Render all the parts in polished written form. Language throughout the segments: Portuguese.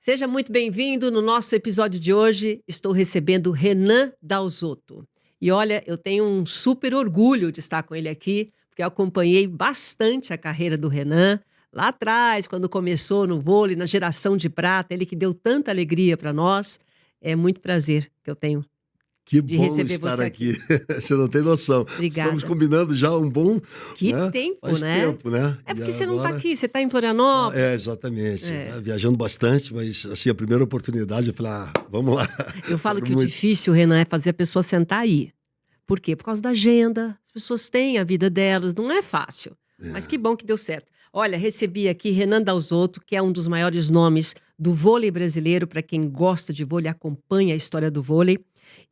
Seja muito bem-vindo. No nosso episódio de hoje, estou recebendo Renan Dalzotto. E olha, eu tenho um super orgulho de estar com ele aqui, porque eu acompanhei bastante a carreira do Renan lá atrás, quando começou no vôlei, na geração de prata, ele que deu tanta alegria para nós. É muito prazer que eu tenho Que de bom receber estar você aqui. aqui. Você não tem noção. Estamos Obrigada. combinando já um bom, Que né? tempo, Faz né? tempo, né? É E porque você não está agora, aqui, você está em Florianópolis. exatamente. É. Né? Viajando bastante, mas assim, a primeira oportunidade eu falei, vamos lá. Eu falo Quero que o muito. difícil, Renan, é fazer a pessoa sentar aí. Por quê? Por causa da agenda. As pessoas têm a vida delas, não é fácil. Mas que bom que deu certo. Olha, recebi aqui Renan Dalzotto, que é um dos maiores nomes do vôlei brasileiro, para quem gosta de vôlei, acompanha a história do vôlei.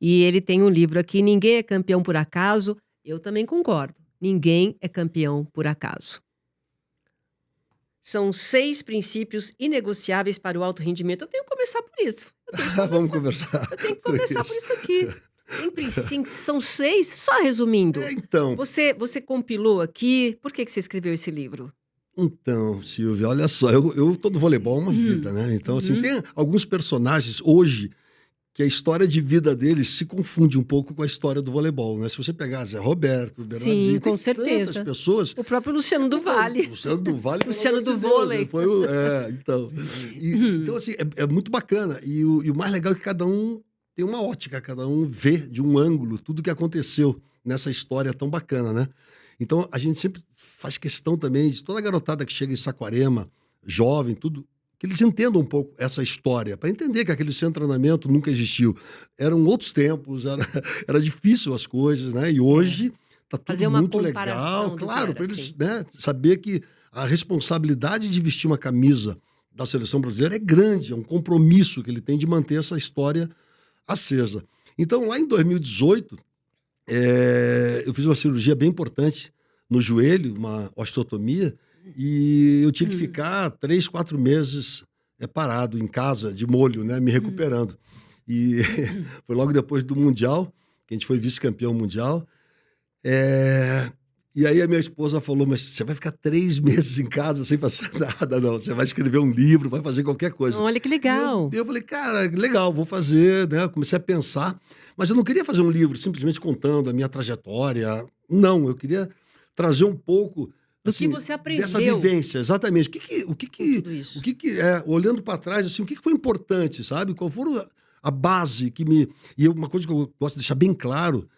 E ele tem um livro aqui, Ninguém é Campeão por Acaso. Eu também concordo. Ninguém é campeão por acaso. São 6 princípios inegociáveis para o alto rendimento. Eu tenho que começar por isso. Vamos conversar. Eu tenho que começar por isso aqui. São 6, só resumindo. Então, Você compilou aqui. Por que você escreveu esse livro? Silvia, olha só, eu tô no voleibol uma vida, né? Então, assim, tem alguns personagens hoje que a história de vida deles se confunde um pouco com a história do voleibol, né? Se você pegar Zé Roberto, Bernardinho, Sim, com tem certeza. tantas pessoas. O próprio Luciano do Vale. Luciano do Vale, Luciano do Deus, vôlei. Foi então, assim, é muito bacana. E o mais legal é que cada um tem uma ótica, cada um vê de um ângulo tudo o que aconteceu nessa história tão bacana, né? Então, a gente sempre faz questão também de toda a garotada que chega em Saquarema, jovem, tudo, que eles entendam um pouco essa história, para entender que aquele centro de treinamento nunca existiu. Eram outros tempos, era difícil as coisas, né? E hoje está tudo Fazer uma muito comparação legal. do que Claro, era, para eles, sim. né, saber que a responsabilidade de vestir uma camisa da seleção brasileira é grande, é um compromisso que ele tem de manter essa história acesa. Então, lá em 2018, eu fiz uma cirurgia bem importante no joelho, uma osteotomia, e eu tinha que ficar 3, 4 meses parado em casa, de molho, né, me recuperando. E foi logo depois do Mundial, que a gente foi vice-campeão mundial. E aí a minha esposa falou, mas você vai ficar 3 meses em casa sem fazer nada, não. Você vai escrever um livro, vai fazer qualquer coisa. Olha que E legal. eu falei, cara, legal, vou fazer, né? Eu comecei a pensar, mas eu não queria fazer um livro simplesmente contando a minha trajetória. Não, eu queria trazer um pouco Do que assim, você aprendeu. dessa vivência, exatamente. Tudo isso. Olhando para trás, assim, o que foi importante, sabe? Qual foram a base que me... E uma coisa que eu gosto de deixar bem claro,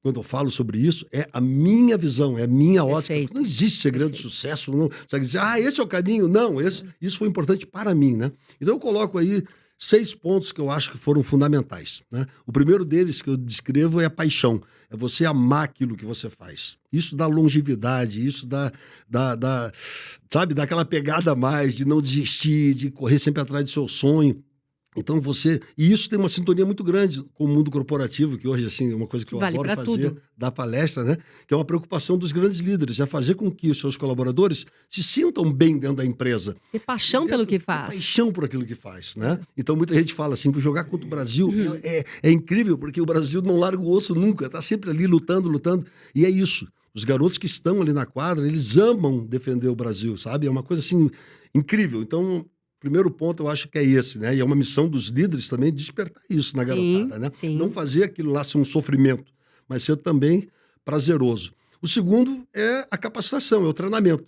quando eu falo sobre isso, é a minha visão, é a minha ótica. Perfeito. Não existe segredo de sucesso, não. Você vai dizer, esse é o caminho. Não, isso foi importante para mim, né? Então eu coloco aí 6 pontos que eu acho que foram fundamentais, né? O primeiro deles que eu descrevo é a paixão. É você amar aquilo que você faz. Isso dá longevidade, isso sabe, dá aquela pegada a mais de não desistir, de correr sempre atrás do seu sonho. Então e isso tem uma sintonia muito grande com o mundo corporativo, que hoje assim, é uma coisa que eu Vale adoro pra fazer, tudo. dar palestra, né? Que é uma preocupação dos grandes líderes, é fazer com que os seus colaboradores se sintam bem dentro da empresa. Ter paixão pelo que faz. Paixão por aquilo que faz, né? Então muita gente fala assim, que jogar contra o Brasil é incrível, porque o Brasil não larga o osso nunca, está sempre ali lutando, e é isso. Os garotos que estão ali na quadra, eles amam defender o Brasil, sabe? É uma coisa assim, incrível. Então, primeiro ponto, eu acho que é esse, né? E é uma missão dos líderes também despertar isso na garotada, né? Sim. Não fazer aquilo lá ser um sofrimento, mas ser também prazeroso. O segundo é a capacitação, é o treinamento.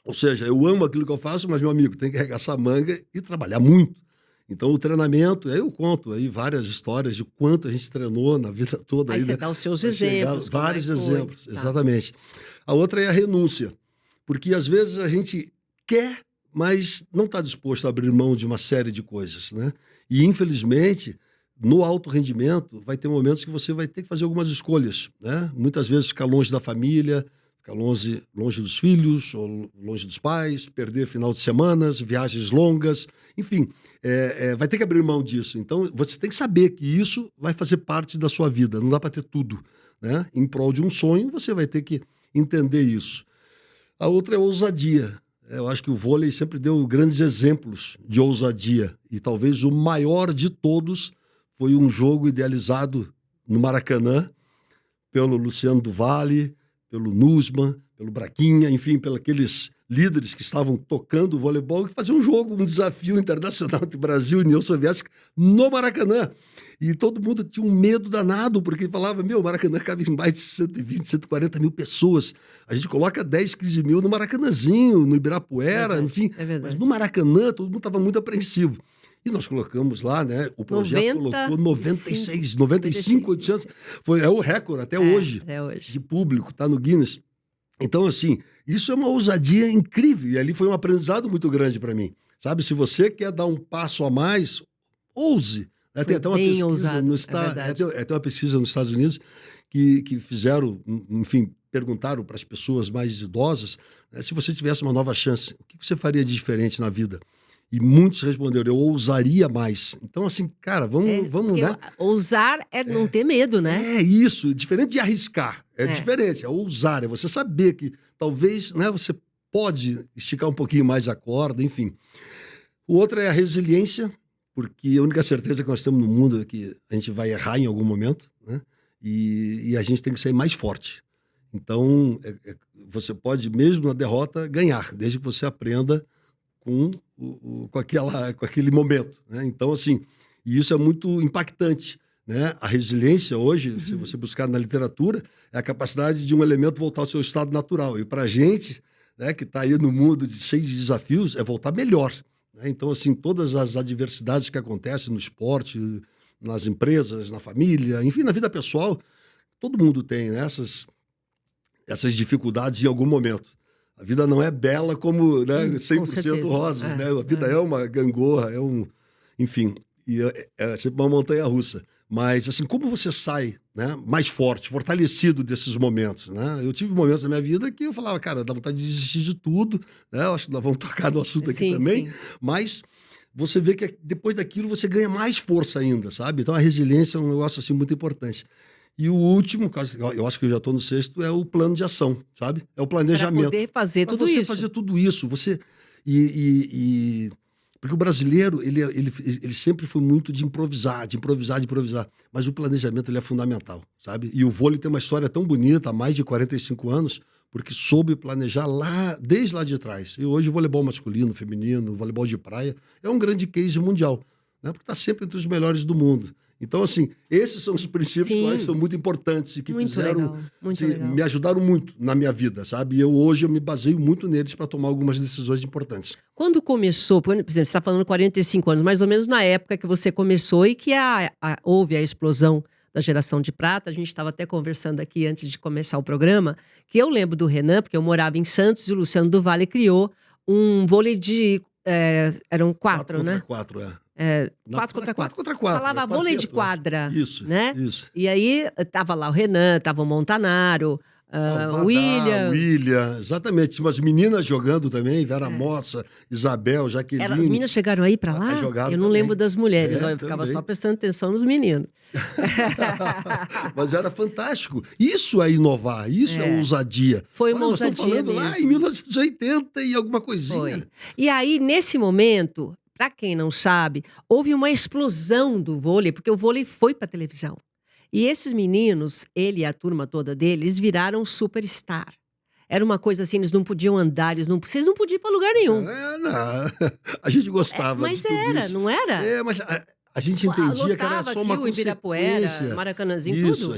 Ou seja, eu amo aquilo que eu faço, mas, meu amigo, tem que arregaçar a manga e trabalhar muito. Então, o treinamento, aí eu conto aí várias histórias de quanto a gente treinou na vida toda. Aí Aí, você né? dá os seus Pra chegar, exemplos. como vários é que foi. exemplos, Tá. exatamente. A outra é a renúncia. Porque, às vezes, a gente quer, mas não está disposto a abrir mão de uma série de coisas, né? E, infelizmente, no alto rendimento, vai ter momentos que você vai ter que fazer algumas escolhas, né? Muitas vezes ficar longe da família, ficar longe dos filhos, ou longe dos pais, perder final de semanas, viagens longas, enfim, vai ter que abrir mão disso. Então, você tem que saber que isso vai fazer parte da sua vida, não dá para ter tudo, né? Em prol de um sonho, você vai ter que entender isso. A outra é a ousadia. Eu acho que o vôlei sempre deu grandes exemplos de ousadia, e talvez o maior de todos foi um jogo idealizado no Maracanã pelo Luciano do Vale, pelo Nussmann, pelo Braquinha, enfim, pelos aqueles líderes que estavam tocando o voleibol que faziam um jogo, um desafio internacional entre Brasil e União Soviética no Maracanã. E todo mundo tinha um medo danado, porque falava, o Maracanã cabe em mais de 120, 140 mil pessoas. A gente coloca 10, 15 mil no Maracanãzinho, no Ibirapuera, enfim. Mas no Maracanã, todo mundo estava muito apreensivo. E nós colocamos lá, né? O projeto colocou 95, 800. É o recorde até hoje de público, está no Guinness. Então, assim, isso é uma ousadia incrível. E ali foi um aprendizado muito grande para mim. Sabe, se você quer dar um passo a mais, ouse. Tem até uma pesquisa tem uma pesquisa nos Estados Unidos que fizeram, enfim, perguntaram para as pessoas mais idosas, né, se você tivesse uma nova chance, o que você faria de diferente na vida? E muitos responderam, eu ousaria mais. Então, assim, cara, vamos, né? Ousar é não ter medo, né? É isso, diferente de arriscar. É diferente, é ousar, é você saber que talvez, né, você pode esticar um pouquinho mais a corda, enfim. O outro é a resiliência, porque a única certeza que nós temos no mundo é que a gente vai errar em algum momento, né? E a gente tem que sair mais forte. Então, você pode, mesmo na derrota, ganhar, desde que você aprenda com aquele momento, né? Então, assim, e isso é muito impactante, né? A resiliência hoje, se você buscar na literatura, é a capacidade de um elemento voltar ao seu estado natural. E para a gente, né, que está aí no mundo cheio de desafios, é voltar melhor. Então, assim, todas as adversidades que acontecem no esporte, nas empresas, na família, enfim, na vida pessoal, todo mundo tem, né, essas dificuldades em algum momento. A vida não é bela como, né, 100% rosas, né? A vida é uma gangorra, enfim, é sempre uma montanha-russa. Mas, assim, como você sai, né, mais forte, fortalecido desses momentos, né? Eu tive momentos na minha vida que eu falava, cara, dá vontade de desistir de tudo, né? Eu acho que nós vamos tocar no assunto aqui também, mas você vê que depois daquilo você ganha mais força ainda, sabe? Então a resiliência é um negócio, assim, muito importante. E o último, eu acho que eu já estou no sexto, é o plano de ação, sabe? É o planejamento. Para poder fazer tudo isso. Para você fazer tudo isso, porque o brasileiro, ele sempre foi muito de improvisar. Mas o planejamento, ele é fundamental, sabe? E o vôlei tem uma história tão bonita, há mais de 45 anos, porque soube planejar desde lá de trás. E hoje o voleibol masculino, feminino, o voleibol de praia, é um grande case mundial, né? Porque está sempre entre os melhores do mundo. Então, assim, esses são os princípios que eu acho que são muito importantes e que me ajudaram muito na minha vida, sabe? E hoje eu me baseio muito neles para tomar algumas decisões importantes. Quando começou, por exemplo, você está falando 45 anos, mais ou menos na época que você começou e que houve a explosão da geração de prata, a gente estava até conversando aqui antes de começar o programa, que eu lembro do Renan, porque eu morava em Santos e o Luciano do Vale criou um vôlei de... eram 4, né? 4 contra 4, 4 contra 4. 4 contra 4. Falava vôlei de quadra. Isso, né? Isso. E aí tava lá o Renan, tava o Montanaro, o William, exatamente. Tinha umas meninas jogando também, Vera Mossa, Isabel, Jaqueline. As meninas chegaram aí para lá? Eu não lembro das mulheres, eu ficava só prestando atenção nos meninos. Mas era fantástico. Isso é inovar, isso é ousadia. Foi uma ousadia nós estamos falando mesmo. Lá em 1980 e alguma coisinha. Foi. E aí, nesse momento, para quem não sabe, houve uma explosão do vôlei, porque o vôlei foi para televisão. E esses meninos, ele e a turma toda deles, viraram superstar. Era uma coisa assim, eles não podiam andar, vocês não podiam ir para lugar nenhum. Não. A gente gostava mas de tudo era, isso. não era? Mas a gente entendia que era só uma consequência. Maracanãzinho, isso, tudo.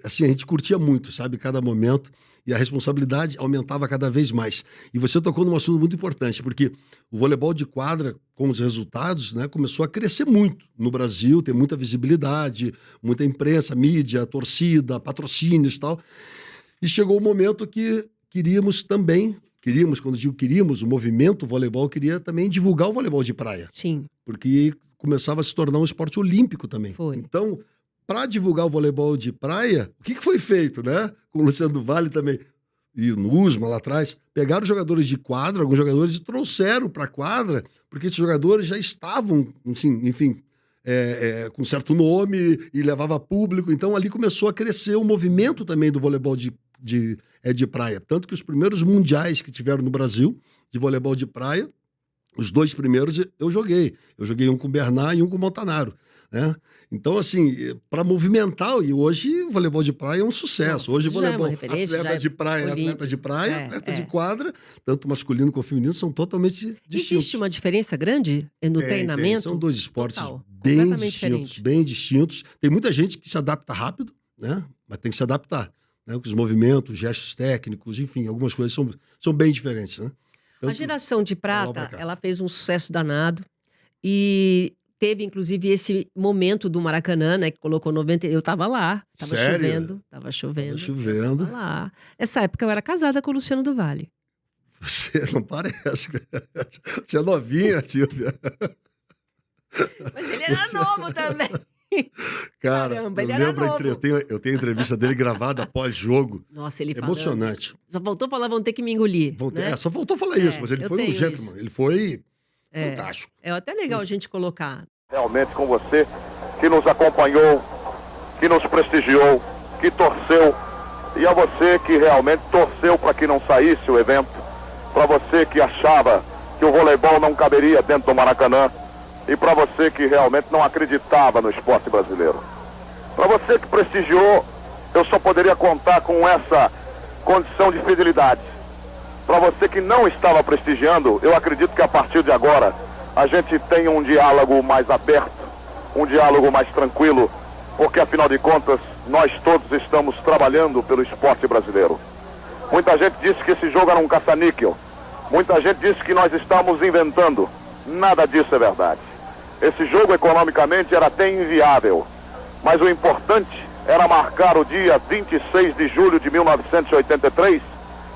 A gente curtia muito, sabe, cada momento. E a responsabilidade aumentava cada vez mais. E você tocou num assunto muito importante, porque o voleibol de quadra, com os resultados, né, começou a crescer muito no Brasil, tem muita visibilidade, muita imprensa, mídia, torcida, patrocínios e tal. E chegou o momento que quando digo queríamos, o movimento voleibol queria também divulgar o voleibol de praia. Sim. Porque começava a se tornar um esporte olímpico também. Foi. Então, para divulgar o voleibol de praia, o que foi feito, né? Com o Luciano do Vale também, e no USMA lá atrás, pegaram jogadores de quadra, alguns jogadores, e trouxeram para a quadra, porque esses jogadores já estavam, assim, enfim, com certo nome e levava público. Então, ali começou a crescer o movimento também do voleibol de praia. Tanto que os primeiros mundiais que tiveram no Brasil, de voleibol de praia, os 2 primeiros eu joguei. Eu joguei um com o Bernard e um com o Montanaro. né? Então, assim, para movimentar, e hoje o voleibol de praia é um sucesso. Nossa, Hoje o já é uma voleibol, referência, atleta já de praia, é atleta de praia, olímpico. atleta de quadra, tanto masculino como feminino, são totalmente distintos. Existe uma diferença grande no Tem. treinamento? São dois esportes Total, bem completamente distintos, diferente. bem distintos. Tem muita gente que se adapta rápido, né? Mas tem que se adaptar, né? Com os movimentos, gestos técnicos, enfim, algumas coisas são bem diferentes, né? A geração de pra prata, cá. ela fez um sucesso danado e teve, inclusive, esse momento do Maracanã, né, que colocou 90... Eu estava lá, estava Sério? chovendo, estava chovendo. Tava chovendo. Eu tava lá. Essa época eu era casada com o Luciano do Vale. Você não parece. Você é novinha, Silvia. Mas ele era novo também. Cara, Caramba, eu ele era lembro, novo. eu tenho a entrevista dele gravada após jogo. Nossa, ele falando. Emocionante. Só faltou falar, vão ter que me engolir. Né? Só faltou falar isso, mas ele eu foi um tenho gentleman. isso. Ele foi É. fantástico. É até legal a gente colocar. Realmente com você, que nos acompanhou, que nos prestigiou, que torceu, e a você que realmente torceu para que não saísse o evento, para você que achava que o voleibol não caberia dentro do Maracanã, e para você que realmente não acreditava no esporte brasileiro. Para você que prestigiou, eu só poderia contar com essa condição de fidelidade. Para você que não estava prestigiando, eu acredito que a partir de agora a gente tem um diálogo mais aberto, um diálogo mais tranquilo, porque afinal de contas nós todos estamos trabalhando pelo esporte brasileiro. Muita gente disse que esse jogo era um caça-níquel, muita gente disse que nós estamos inventando. Nada disso é verdade. Esse jogo economicamente era até inviável, mas o importante era marcar o dia 26 de julho de 1983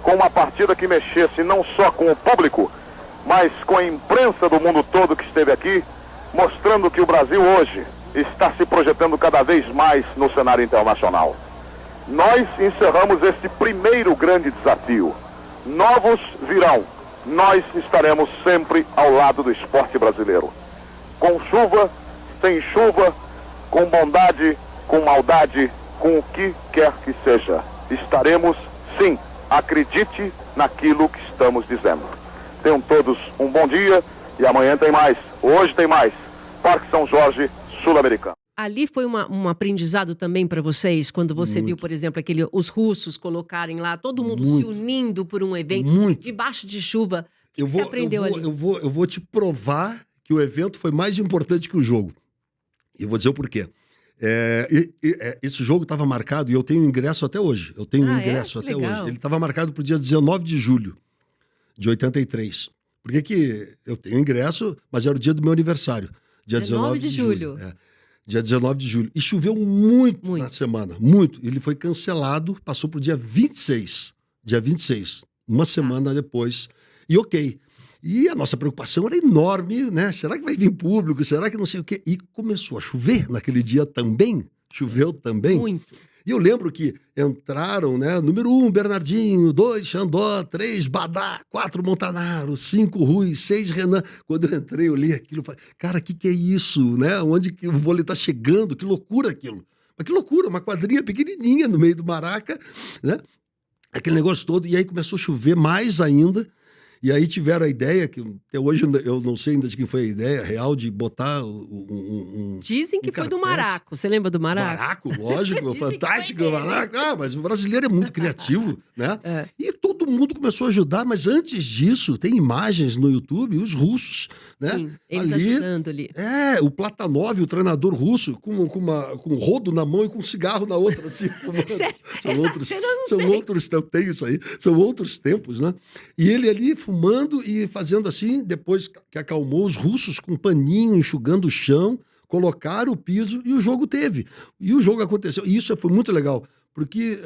com uma partida que mexesse não só com o público, mas com a imprensa do mundo todo que esteve aqui, mostrando que o Brasil hoje está se projetando cada vez mais no cenário internacional. Nós encerramos esse primeiro grande desafio. Novos virão. Nós estaremos sempre ao lado do esporte brasileiro. Com chuva, sem chuva, com bondade, com maldade, com o que quer que seja. Estaremos, sim, acredite naquilo que estamos dizendo. Tenham todos um bom dia e amanhã tem mais. Hoje tem mais. Parque São Jorge, Sul-Americano. Ali foi um aprendizado também para vocês, quando você Muito. viu, por exemplo, os russos colocarem lá, todo mundo se Muito. unindo por um evento, Muito. debaixo de chuva. O que Eu você vou, aprendeu ali? eu vou te provar que o evento foi mais importante que o jogo. E eu vou dizer o porquê. Esse jogo estava marcado, e eu tenho ingresso até hoje. Eu tenho ingresso Que até legal. hoje. Ele estava marcado para o dia 19 de julho de 83. Por que eu tenho ingresso, mas era o dia do meu aniversário. Dia 19 de julho. Dia 19 de julho. E choveu muito na semana, muito. Ele foi cancelado, passou para o dia 26. Dia 26, uma semana depois. E ok. E a nossa preocupação era enorme, né? Será que vai vir público? Será que não sei o quê? E começou a chover naquele dia também. Choveu também. Muito. E eu lembro que entraram, né? Número 1, Bernardinho, 2, Xandó, 3, Badá, 4, Montanaro, 5, Rui, 6, Renan. Quando eu entrei, eu li aquilo, falei, cara, que é isso, né? Onde que o vôlei tá chegando? Que loucura aquilo. Mas que loucura, uma quadrinha pequenininha no meio do Maraca, né? Aquele negócio todo. E aí começou a chover mais ainda. E aí tiveram a ideia, que até hoje eu não sei ainda de quem foi a ideia real, de botar Dizem que foi do carpete. Maraco. Você lembra do Maraco? Maraco, lógico, Dizem que fantástico foi o dele. Maraco. Ah, mas o brasileiro é muito criativo, né? É. E todo mundo começou a ajudar, mas antes disso, tem imagens no YouTube, os russos, né? Sim, eles ali, ajudando ali. o Platanov, o treinador russo, com um rodo na mão e com um cigarro na outra, assim. Sério? São Essa outros, cena não são tem. outros, eu tenho isso aí, são outros tempos, né? E ele ali fumando e fazendo assim, depois que acalmou os russos com um paninho, enxugando o chão, colocaram o piso e o jogo teve. E o jogo aconteceu. E isso foi muito legal, porque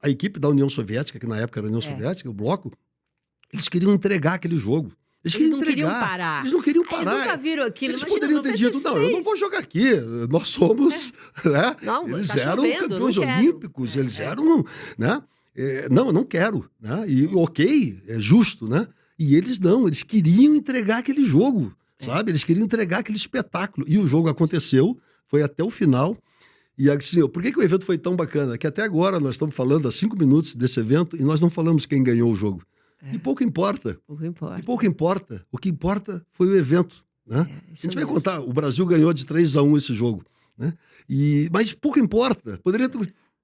a equipe da União Soviética, que na época era a União Soviética, o bloco, eles queriam entregar aquele jogo. Eles não queriam parar. Eles não queriam parar. Eles nunca viram aquilo. Eles Imagina, poderiam ter dito, não, eu não vou jogar aqui, nós somos, né? Não, Eles tá eram chovendo, campeões não quero. olímpicos, eles eram, né? Não, eu não quero, né? E ok, é justo, né? E eles não, eles queriam entregar aquele jogo, sabe? Eles queriam entregar aquele espetáculo. E o jogo aconteceu, foi até o final. E assim, por que o evento foi tão bacana? Que até agora nós estamos falando há 5 minutos desse evento e nós não falamos quem ganhou o jogo. E pouco importa. Pouco importa. E pouco importa. O que importa foi o evento. né? A gente vai contar, o Brasil ganhou de 3-1 esse jogo, né? Mas pouco importa, poderia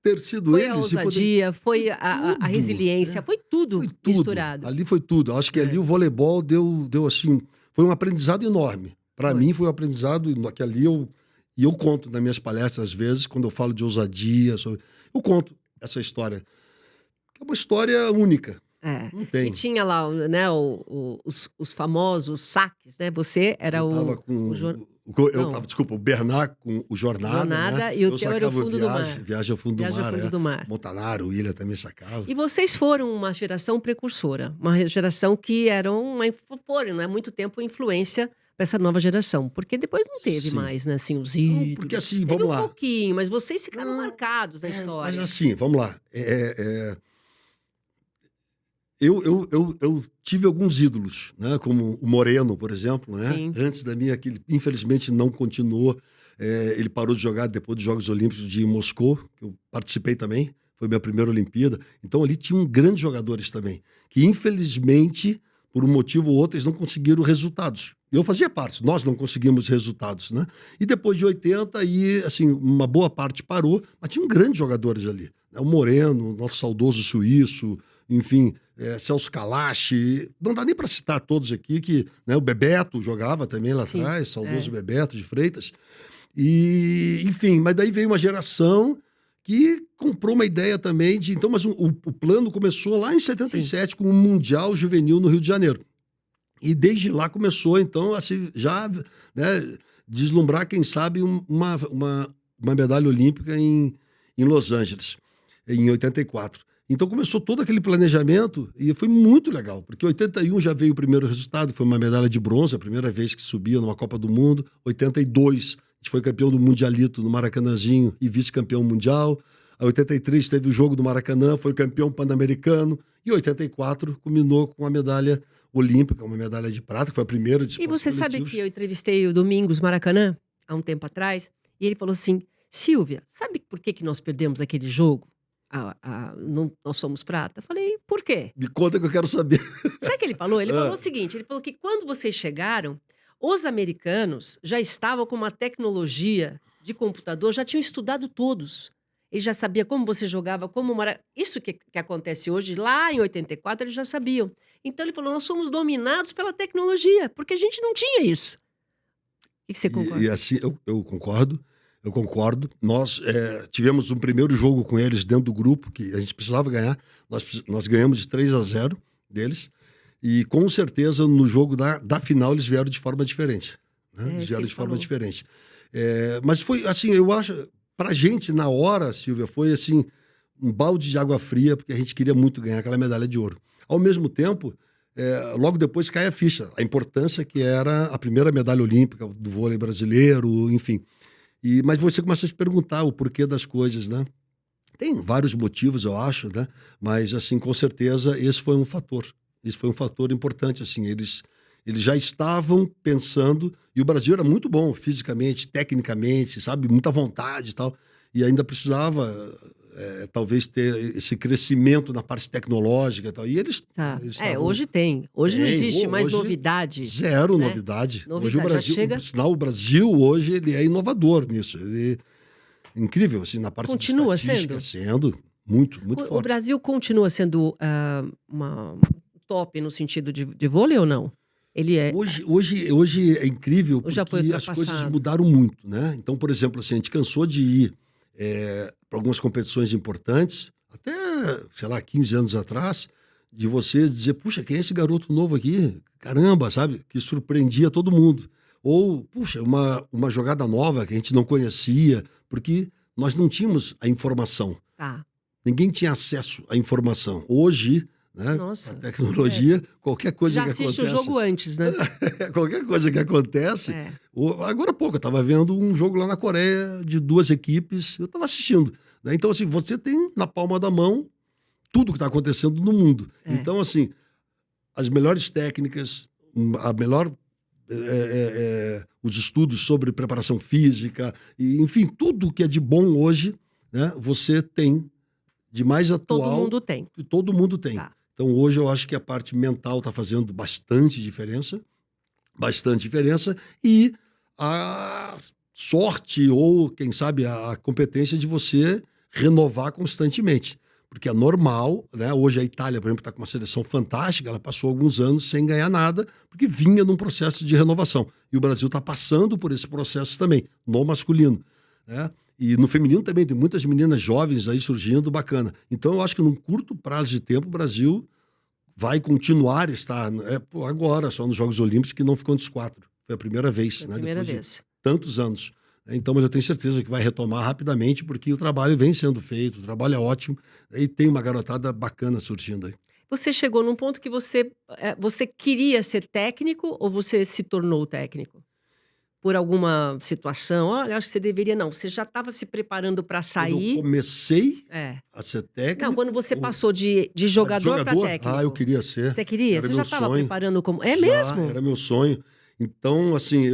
ter sido foi eles. A ousadia, foi a resiliência, foi tudo misturado. Ali foi tudo. Acho que ali o voleibol deu assim, foi um aprendizado enorme. Para mim foi um aprendizado que ali eu conto nas minhas palestras às vezes, quando eu falo de ousadia, eu conto essa história, que é uma história única. Não tem. E tinha lá, né, os famosos saques, né? Você era Desculpa, o Bernard com o Jornada, né? E o teu era o Fundo do Mar. Viagem ao Fundo do Mar. Montanaro, o Ilha também sacava. E vocês foram uma geração precursora, uma geração que foram, há muito tempo, influência para essa nova geração, porque depois não teve mais, né, assim, os ídolos. Porque assim, vamos lá. Um pouquinho, mas vocês ficaram marcados na história. Mas assim, vamos lá. Eu tive alguns ídolos, né? Como o Moreno, por exemplo, né? Antes da minha, que ele infelizmente não continuou. Ele parou de jogar depois dos Jogos Olímpicos de Moscou, que eu participei também, foi minha primeira Olimpíada. Então ali tinham grandes jogadores também, que infelizmente, por um motivo ou outro, eles não conseguiram resultados. Eu fazia parte, nós não conseguimos resultados, né? E depois de 80, aí, assim, uma boa parte parou, mas tinham grandes jogadores ali. O Moreno, nosso saudoso suíço, enfim, Celso Calache, não dá nem para citar todos aqui, que, né, o Bebeto jogava também lá atrás, saudoso Bebeto de Freitas. E, enfim, mas daí veio uma geração que comprou uma ideia também de... Então, mas o plano começou lá em 77, com o Mundial Juvenil no Rio de Janeiro. E desde lá começou, então, a se já, né, deslumbrar, quem sabe, uma medalha olímpica em Los Angeles, em 84. Então começou todo aquele planejamento e foi muito legal, porque em 81 já veio o primeiro resultado, foi uma medalha de bronze, a primeira vez que subia numa Copa do Mundo. 82, a gente foi campeão do Mundialito no Maracanãzinho e vice-campeão mundial. Em 83 teve o jogo do Maracanã, foi campeão pan-americano. E 84 culminou com a medalha olímpica, uma medalha de prata, que foi a primeira de esportes E você sabe coletivos. que eu entrevistei o Domingos Maracanã, há um tempo atrás, e ele falou assim, Silvia, sabe por que nós perdemos aquele jogo? Nós somos prata? Eu falei, por quê? Me conta que eu quero saber. Sabe o que ele falou? Ele falou o seguinte, ele falou que quando vocês chegaram, os americanos já estavam com uma tecnologia de computador, já tinham estudado todos. Ele já sabia como você jogava, isso que acontece hoje, lá em 84, eles já sabiam. Então ele falou, nós somos dominados pela tecnologia, porque a gente não tinha isso. O que você concorda? E assim, eu concordo. Eu concordo. Nós tivemos um primeiro jogo com eles dentro do grupo, que a gente precisava ganhar. Nós ganhamos de 3-0 deles. E com certeza no jogo da final eles vieram de forma diferente. Né? Eles vieram de forma diferente. Mas foi assim, eu acho, pra gente na hora, Silvia, foi assim, um balde de água fria, porque a gente queria muito ganhar aquela medalha de ouro. Ao mesmo tempo, logo depois cai a ficha, a importância que era a primeira medalha olímpica do vôlei brasileiro, enfim. Mas você começa a se perguntar o porquê das coisas, né? Tem vários motivos, eu acho, né? Mas, assim, com certeza, esse foi um fator. Esse foi um fator importante, assim. Eles já estavam pensando... E o Brasil era muito bom, fisicamente, tecnicamente, sabe? Muita vontade e tal. E ainda precisava, talvez, ter esse crescimento na parte tecnológica e tal. E eles estavam... Hoje tem. Hoje não existe mais novidade. Zero, né? Novidade. Hoje o Brasil, por sinal, o Brasil hoje ele é inovador nisso. Ele é incrível, assim, na parte continua de estatística, sendo muito forte. O Brasil continua sendo uma top no sentido de vôlei ou não? Ele é... Hoje é incrível porque as coisas mudaram muito, né? Então, por exemplo, assim, a gente cansou de ir para algumas competições importantes, até, sei lá, 15 anos atrás, de você dizer, puxa, quem é esse garoto novo aqui? Caramba, sabe? Que surpreendia todo mundo. Ou, puxa, uma jogada nova que a gente não conhecia, porque nós não tínhamos a informação. Ninguém tinha acesso à informação. Hoje, né, nossa, a tecnologia, qualquer coisa que acontece... Já assiste o jogo antes, né? Qualquer coisa que acontece... Agora há pouco, eu estava vendo um jogo lá na Coreia de duas equipes, eu estava assistindo. Né? Então, assim, você tem na palma da mão tudo que está acontecendo no mundo. Então, assim, as melhores técnicas, os estudos sobre preparação física, e, enfim, tudo que é de bom hoje, né, você tem de mais atual... Todo mundo tem. Que todo mundo tem. Então, hoje eu acho que a parte mental está fazendo bastante diferença, bastante diferença, e a sorte ou, quem sabe, a competência de você renovar constantemente. Porque é normal, né? Hoje a Itália, por exemplo, está com uma seleção fantástica, ela passou alguns anos sem ganhar nada, porque vinha num processo de renovação. E o Brasil está passando por esse processo também, no masculino, né? E no feminino também, tem muitas meninas jovens aí surgindo, bacana. Então eu acho que num curto prazo de tempo o Brasil vai continuar a estar agora, só nos Jogos Olímpicos, que não ficou entre os 4. Foi a primeira vez, né? Primeira Depois vez. de tantos anos. Então, mas eu tenho certeza que vai retomar rapidamente, porque o trabalho vem sendo feito, o trabalho é ótimo, e tem uma garotada bacana surgindo aí. Você chegou num ponto que você queria ser técnico ou você se tornou técnico? Por alguma situação? Olha, acho que você deveria. Não, você já estava se preparando para Quando eu sair. comecei É. a ser técnico... Não, quando você ou- passou de jogador para técnico. eu queria ser. Você queria? Era Você meu já estava sonho. preparando como. É Já, mesmo? era meu sonho. Então, assim,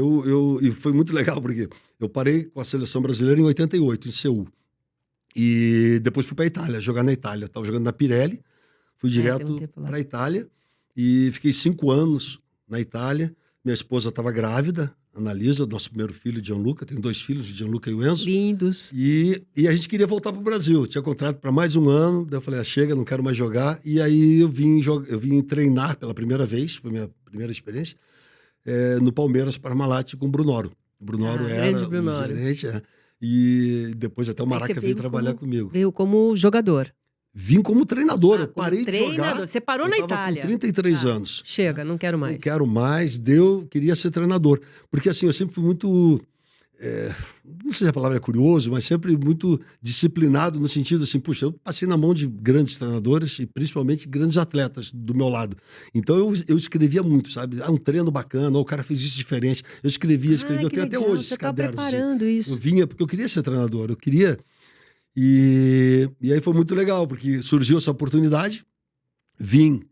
e foi muito legal, porque eu parei com a seleção brasileira em 88, em Seul. E depois fui para a Itália, jogar na Itália. Estava jogando na Pirelli, fui tem um direto tempo lá. para a Itália e fiquei 5 anos na Itália. Minha esposa estava grávida, Analisa, nosso primeiro filho, Gianluca. Tenho 2 filhos, o Gianluca e o Enzo. Lindos. E a gente queria voltar para o Brasil. Tinha contrato para mais um ano. Daí eu falei, chega, não quero mais jogar. E aí eu vim treinar pela primeira vez, foi minha primeira experiência, no Palmeiras Parmalat com o Brunoro. O Brunoro era grande o Brunoro. gerente. E depois até o Aí você Maraca veio veio trabalhar comigo. Veio como jogador. Vim como treinador. Eu como parei de jogar. treinador. Você parou eu na tava Itália. com 33 Tá. anos. Chega, não quero mais. Não quero mais. Queria ser treinador. Porque assim, eu sempre fui muito... não sei se a palavra é curioso, mas sempre muito disciplinado no sentido assim, puxa, eu passei na mão de grandes treinadores e principalmente grandes atletas do meu lado. Então eu escrevia muito, sabe? Um treino bacana, o cara fez isso diferente. Eu escrevia. Eu tenho até hoje Você esses tá cadernos. preparando isso. Eu vinha porque eu queria ser treinador, eu queria... E aí foi muito legal, porque surgiu essa oportunidade, vim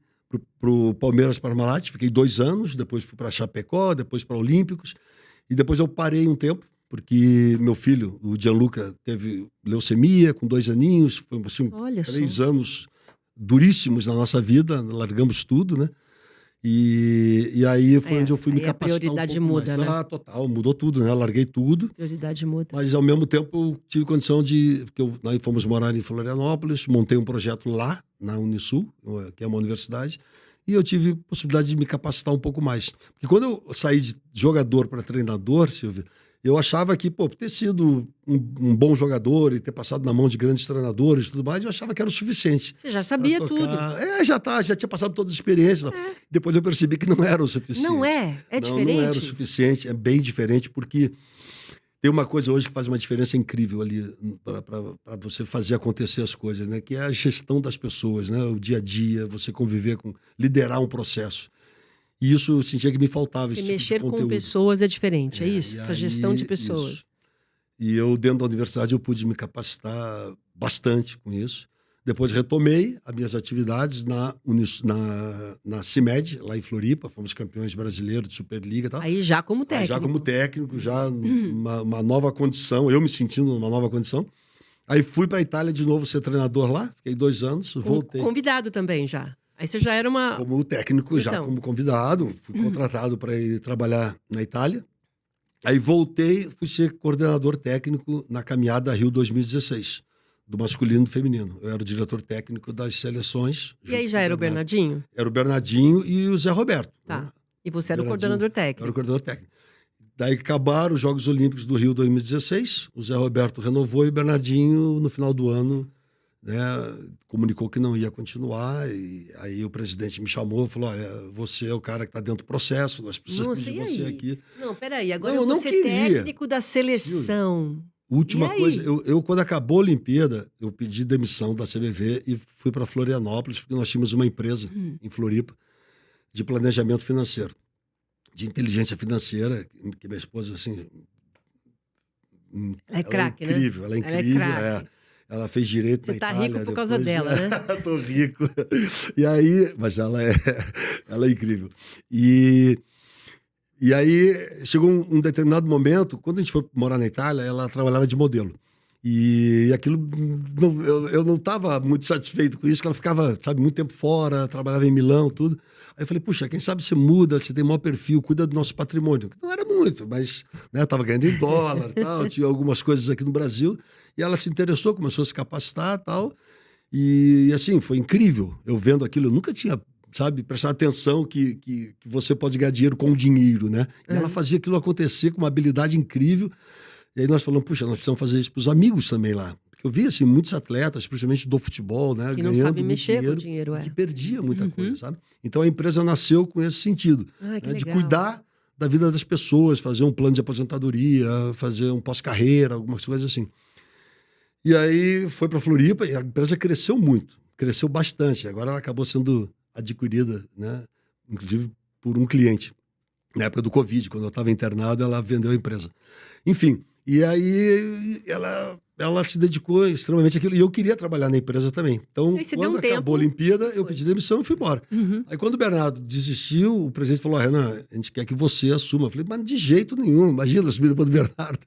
pro Palmeiras Parmalat, fiquei 2 anos, depois fui para Chapecó, depois para Olímpicos, e depois eu parei um tempo, porque meu filho, o Gianluca, teve leucemia com 2 aninhos, foi assim, Olha 3 só. anos duríssimos na nossa vida, largamos tudo, né? E aí foi onde eu fui me aí a capacitar prioridade pouco muda, mais. né? Total, mudou tudo, né? Larguei tudo. Prioridade muda. Mas, ao mesmo tempo, eu tive condição de... Porque nós fomos morar em Florianópolis, montei um projeto lá, na Unisul, que é uma universidade, e eu tive possibilidade de me capacitar um pouco mais. Porque quando eu saí de jogador para treinador, Silvio, eu achava que, por ter sido um bom jogador e ter passado na mão de grandes treinadores e tudo mais, eu achava que era o suficiente. Você já sabia pra tudo. tocar. Já tinha passado todas as experiências. Depois eu percebi que não era o suficiente. Não é? É diferente? Não era o suficiente, é bem diferente, porque tem uma coisa hoje que faz uma diferença incrível ali para você fazer acontecer as coisas, né? Que é a gestão das pessoas, né? O dia a dia, você conviver liderar um processo. E isso eu sentia que me faltava, esse tipo de mexer com conteúdo. pessoas é diferente, é isso? E Essa aí, gestão de pessoas. isso. E eu, dentro da universidade, eu pude me capacitar bastante com isso. Depois retomei as minhas atividades na CIMED, lá em Floripa. Fomos campeões brasileiros de Superliga e tal. Aí já como Aí técnico. já como técnico, já uma nova condição, eu me sentindo numa nova condição. Aí fui para a Itália de novo ser treinador lá, fiquei 2 anos, voltei. Convidado também já. Aí você já era uma... Como técnico, já Então. como convidado, fui contratado para ir trabalhar na Itália. Aí voltei, fui ser coordenador técnico na caminhada Rio 2016, do masculino e do feminino. Eu era o diretor técnico das seleções. E aí já era o Bernardinho? Era o Bernardinho e o Zé Roberto. Tá. Né? E você era o Bernardinho. coordenador Era o técnico. coordenador técnico. Daí acabaram os Jogos Olímpicos do Rio 2016, o Zé Roberto renovou e o Bernardinho, no final do ano, né, comunicou que não ia continuar. E aí o presidente me chamou e falou: olha, você é o cara que está dentro do processo, nós precisamos Nossa, de e você aí? aqui. Não, peraí. Agora Não, eu não você queria. técnico da seleção. Última E aí? coisa, eu quando acabou a Olimpíada, eu pedi demissão da CBV e fui para Florianópolis, porque nós tínhamos uma empresa em Floripa de planejamento financeiro, de inteligência financeira, que minha esposa, assim... Ela é craque, né? Incrível, ela é Ela é incrível, craque. Ela fez direito Você na tá Itália. rico por causa depois, dela, né? Tô rico. E aí, mas ela é incrível. E aí chegou um determinado momento, quando a gente foi morar na Itália, ela trabalhava de modelo. E aquilo, eu não estava muito satisfeito com isso, que ela ficava, sabe, muito tempo fora, trabalhava em Milão, tudo. Aí eu falei, puxa, quem sabe você muda, você tem maior perfil, cuida do nosso patrimônio. Não era muito, mas estava ganhando em dólar e tal, tinha algumas coisas aqui no Brasil. E ela se interessou, começou a se capacitar e tal. E assim, foi incrível eu vendo aquilo. Eu nunca tinha, sabe, prestado atenção que você pode ganhar dinheiro com dinheiro, né? E ela fazia aquilo acontecer com uma habilidade incrível. E aí nós falamos, puxa, nós precisamos fazer isso para os amigos também lá. Porque eu vi, assim, muitos atletas, principalmente do futebol, né? Que não ganhando sabe mexer com o dinheiro, que perdia muita coisa, sabe? Então a empresa nasceu com esse sentido, né? De cuidar da vida das pessoas, fazer um plano de aposentadoria, fazer um pós-carreira, algumas coisas assim. E aí foi para Floripa e a empresa cresceu muito, cresceu bastante. Agora ela acabou sendo adquirida, né? Inclusive por um cliente. Na época do Covid, quando eu estava internado, ela vendeu a empresa. Enfim, e aí ela se dedicou extremamente àquilo. E eu queria trabalhar na empresa também. Então, quando acabou a Olimpíada, eu pedi demissão e fui embora. Aí quando o Bernardo desistiu, o presidente falou, Renan, a gente quer que você assuma. Eu falei, mas de jeito nenhum, imagina assumir depois do Bernardo.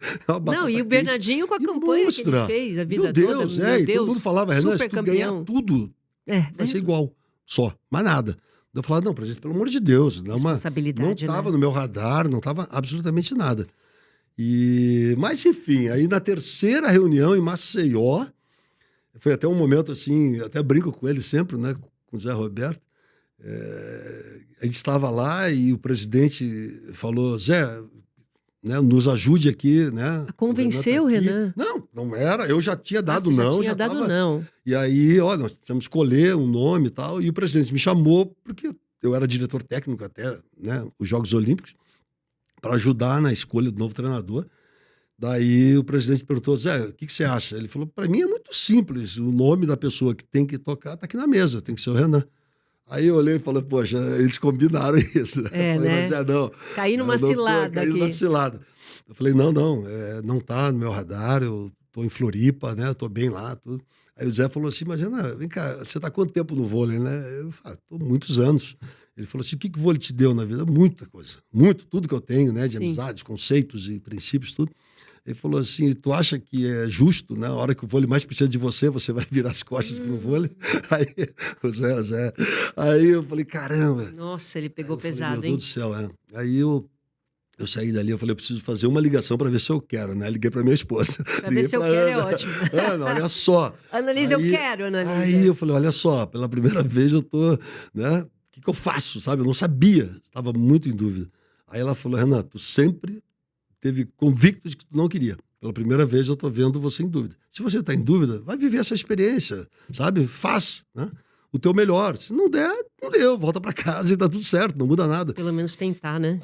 Não, e o Bernardinho com a campanha que ele fez a vida toda. Meu Deus, todo mundo falava, Renan, se tu ganhar tudo, vai ser igual, só, mais nada. Eu falava, não, presidente, pelo amor de Deus. Não estava no meu radar, não estava absolutamente nada. Mas, enfim, aí na terceira reunião em Maceió, foi até um momento assim, até brinco com ele sempre, né, com o Zé Roberto, a gente estava lá e o presidente falou, Zé, né, nos ajude aqui, né? Convenceu o Renan? Não era, eu já tinha dado não. E aí, ó, nós tínhamos que escolher um nome e tal, e o presidente me chamou, porque eu era diretor técnico até, né, os Jogos Olímpicos, para ajudar na escolha do novo treinador. Daí o presidente perguntou, Zé, o que você acha? Ele falou, para mim é muito simples, o nome da pessoa que tem que tocar está aqui na mesa, tem que ser o Renan. Aí eu olhei e falei, poxa, eles combinaram isso. É, eu falei, né? Mas não. Caí numa cilada aqui. Numa cilada. Eu falei, não tá no meu radar, eu tô em Floripa, né? Eu tô bem lá, tudo. Aí o Zé falou assim, mas Renan, vem cá, você tá há quanto tempo no vôlei, né? Eu falei, tô muitos anos. Ele falou assim, o que o vôlei te deu na vida? Muita coisa. Muito, tudo que eu tenho, né? De amizades, conceitos e princípios, tudo. Ele falou assim, tu acha que é justo, né? A hora que o vôlei mais precisa de você, você vai virar as costas pro vôlei? Aí, o Zé. Aí eu falei, caramba. Nossa, ele pegou pesado, meu Deus do céu, Aí eu saí dali, eu falei, eu preciso fazer uma ligação para ver se eu quero, né? Liguei para minha esposa. Para ver se eu quero é ótimo. Ana, olha só. Analisa, eu quero, Analisa. Aí eu falei, olha só, pela primeira vez eu tô, né? O que eu faço, sabe? Eu não sabia, estava muito em dúvida. Aí ela falou, Renan, tu sempre teve convicto de que tu não queria. Pela primeira vez eu tô vendo você em dúvida. Se você tá em dúvida, vai viver essa experiência, sabe? Faz, né? O teu melhor. Se não der, não deu. Volta para casa e tá tudo certo, não muda nada. Pelo menos tentar, né?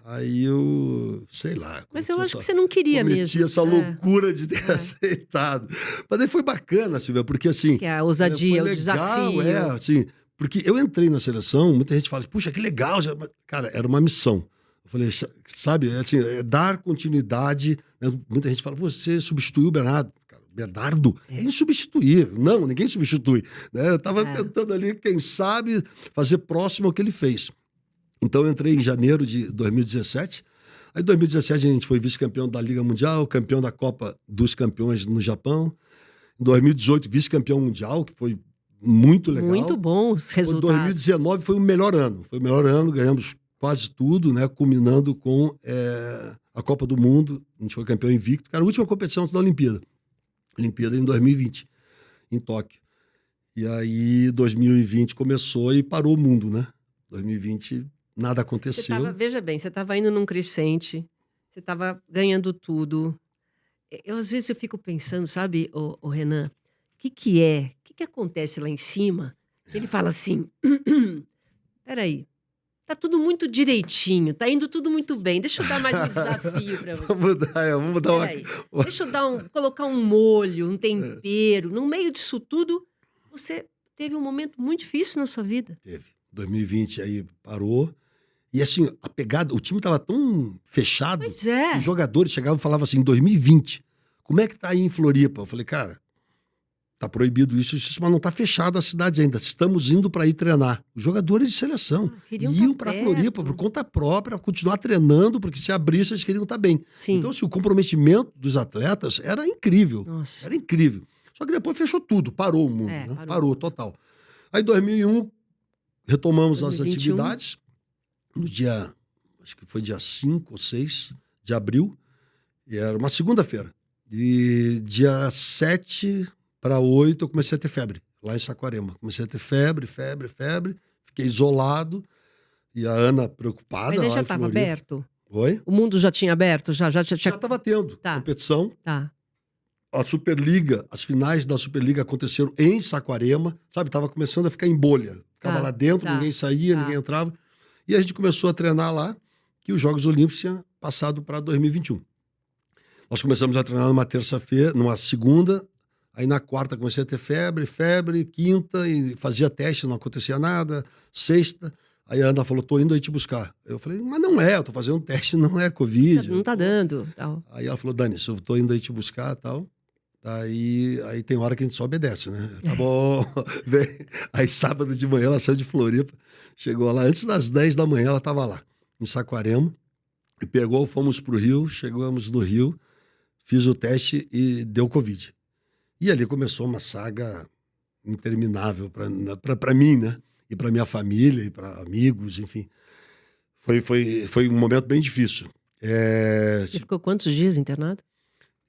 Aí eu, sei lá. Mas eu acho que você não queria mesmo. Cometi essa loucura de ter aceitado. Mas daí foi bacana, Silvia, porque assim... Que a ousadia, o desafio. Assim, porque eu entrei na seleção, muita gente fala, puxa, que legal. Cara, era uma missão. Eu falei, sabe, assim, dar continuidade. Né? Muita gente fala, você substituiu o Bernardo. Bernardo é insubstituível. Não, ninguém substitui. Né? Eu estava tentando ali, quem sabe, fazer próximo ao que ele fez. Então, eu entrei em janeiro de 2017. Aí, em 2017, a gente foi vice-campeão da Liga Mundial, campeão da Copa dos Campeões no Japão. Em 2018, vice-campeão mundial, que foi muito legal. Muito bons resultados. 2019 foi o melhor ano. Foi o melhor ano, ganhamos quase tudo, né? Culminando com a Copa do Mundo. A gente foi campeão invicto. Cara, a última competição da Olimpíada. Olimpíada em 2020, em Tóquio. E aí, 2020 começou e parou o mundo, né? 2020, nada aconteceu. Veja bem, você estava indo num crescente, você estava ganhando tudo. Às vezes eu fico pensando, sabe, o Renan, o que acontece lá em cima? Ele fala assim, peraí, tá tudo muito direitinho, tá indo tudo muito bem. Deixa eu dar mais um desafio para você. Vamos dar uma... Deixa eu colocar um molho, um tempero. No meio disso tudo, você teve um momento muito difícil na sua vida. Teve. 2020 aí parou. E assim, a pegada, o time estava tão fechado. Pois é. Os jogadores chegavam e falavam assim, 2020, como é que tá aí em Floripa? Eu falei, cara, Está proibido isso, mas não está fechada a cidade ainda. Estamos indo para ir treinar. Os jogadores de seleção iam para Floripa por conta própria, continuar treinando, porque se abrisse, eles queriam estar bem. Sim. Então, assim, o comprometimento dos atletas era incrível. Nossa. Era incrível. Só que depois fechou tudo, parou o mundo. Né? Parou total. Aí, em 2001, retomamos 2021. As atividades. No dia, acho que foi dia 5 ou 6 de abril. E era uma segunda-feira. E dia 7 para 8 eu comecei a ter febre, lá em Saquarema. Comecei a ter febre. Fiquei isolado. E a Ana preocupada. Mas aí já estava aberto? Oi? O mundo já tinha aberto? Já estava tendo competição. Tá. A Superliga, as finais da Superliga aconteceram em Saquarema. Sabe, estava começando a ficar em bolha. Ficava lá dentro, ninguém saía, ninguém entrava. E a gente começou a treinar lá, que os Jogos Olímpicos tinham passado para 2021. Nós começamos a treinar numa terça-feira, numa segunda. Aí na quarta comecei a ter febre, quinta, e fazia teste, não acontecia nada. Sexta, aí a Ana falou, tô indo aí te buscar. Eu falei, mas não é, eu tô fazendo teste, não é Covid. Não tá dando. Tal. Aí ela falou, Dani, eu tô indo aí te buscar e tal. Aí tem hora que a gente só obedece, né? Tá bom. Aí sábado de manhã ela saiu de Floripa, chegou lá, antes das 10 da manhã ela tava lá, em Saquarema, e pegou, fomos pro Rio, chegamos no Rio, fiz o teste e deu Covid. E ali começou uma saga interminável para mim, né? E para minha família, e para amigos, enfim. Foi um momento bem difícil. Você ficou quantos dias internado?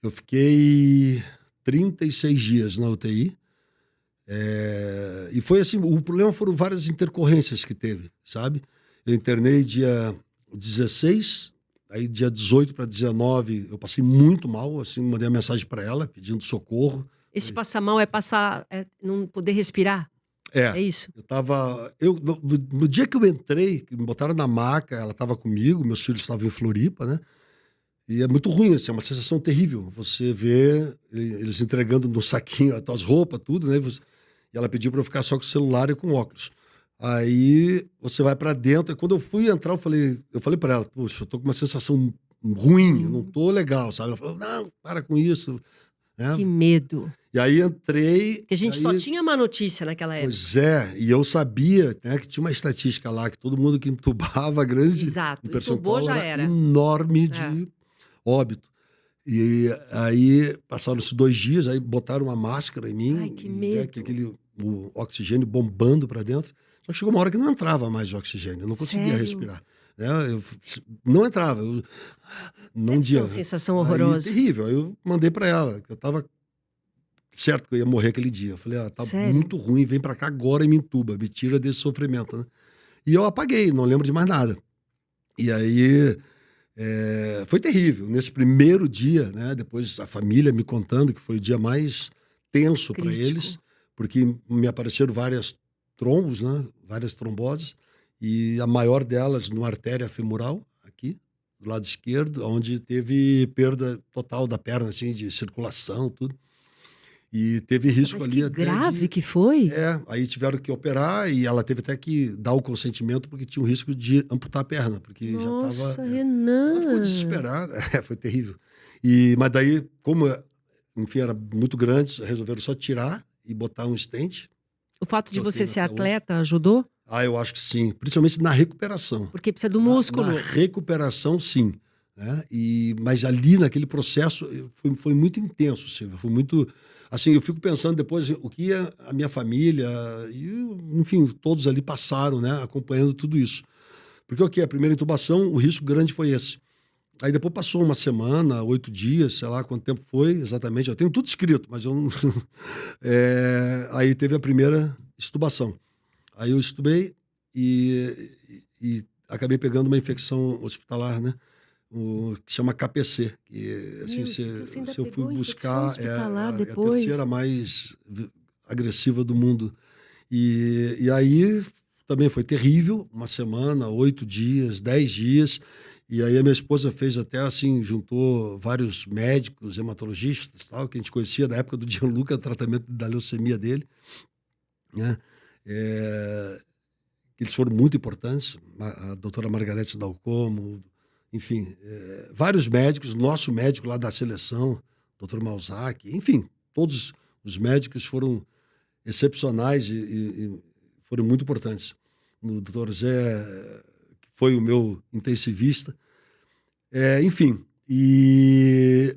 Eu fiquei 36 dias na UTI. E foi assim, o problema foram várias intercorrências que teve, sabe? Eu internei dia 16, aí dia 18 para 19 eu passei muito mal, assim, mandei uma mensagem para ela pedindo socorro. Esse passar mal é não poder respirar? É isso? No dia que eu entrei, me botaram na maca, ela estava comigo, meus filhos estavam em Floripa, né? E é muito ruim, assim, é uma sensação terrível. Você vê eles entregando no saquinho as tuas roupas, tudo, né? E ela pediu para eu ficar só com o celular e com óculos. Aí você vai para dentro, e quando eu fui entrar, eu falei para ela, poxa, eu tô com uma sensação ruim, eu não tô legal, sabe? Ela falou, não, para com isso. Que medo. E aí entrei... Porque a gente só tinha má notícia naquela época. Pois é, e eu sabia, né, que tinha uma estatística lá, que todo mundo que entubava grande... Exato, percentual já era enorme de óbito. E aí passaram-se 2 dias, aí botaram uma máscara em mim. Ai, que medo. O oxigênio bombando para dentro. Só que chegou uma hora que não entrava mais o oxigênio, eu não conseguia respirar. Eu não entrava. Não dia. Uma sensação horrorosa. Terrível. Aí eu mandei para ela, que eu estava certo que eu ia morrer aquele dia. Eu falei, tá muito ruim, vem para cá agora e me entuba, me tira desse sofrimento, né? E eu apaguei, não lembro de mais nada. E aí foi terrível. Nesse primeiro dia, né? Depois a família me contando que foi o dia mais tenso para eles, porque me apareceram várias trombos, né? Várias tromboses, e a maior delas numa artéria femoral, aqui, do lado esquerdo, onde teve perda total da perna, assim, de circulação, tudo. E teve risco ali até grave que foi? Aí tiveram que operar e ela teve até que dar o consentimento porque tinha o risco de amputar a perna, porque já estava... Nossa, Renan! Ela ficou desesperada, foi terrível. Mas daí, como, enfim, era muito grande, resolveram só tirar e botar um stent. O fato de você ser atleta ajudou? Eu acho que sim, principalmente na recuperação. Porque precisa do músculo. Na recuperação, sim. Né? Mas ali, naquele processo, foi muito intenso, Silvia. Foi muito... Assim, eu fico pensando depois o que a minha família, enfim, todos ali passaram, né? Acompanhando tudo isso. Porque a primeira intubação, o risco grande foi esse. Aí depois passou uma semana, 8 dias, sei lá quanto tempo foi exatamente. Eu tenho tudo escrito, mas eu não... Aí teve a primeira extubação. Aí eu estubei e acabei pegando uma infecção hospitalar, né? Que chama KPC. Que, assim, se eu fui buscar, é a terceira mais agressiva do mundo. E aí também foi terrível, uma semana, 8 dias, 10 dias. E aí a minha esposa fez até assim, juntou vários médicos, hematologistas, tal, que a gente conhecia da época do Gianluca, tratamento da leucemia dele, né? Eles foram muito importantes, a doutora Margarete Dalcomo, enfim, vários médicos, nosso médico lá da seleção, doutor Malzac, enfim, todos Os médicos foram excepcionais e foram muito importantes. O doutor Zé, que foi o meu intensivista. Enfim, e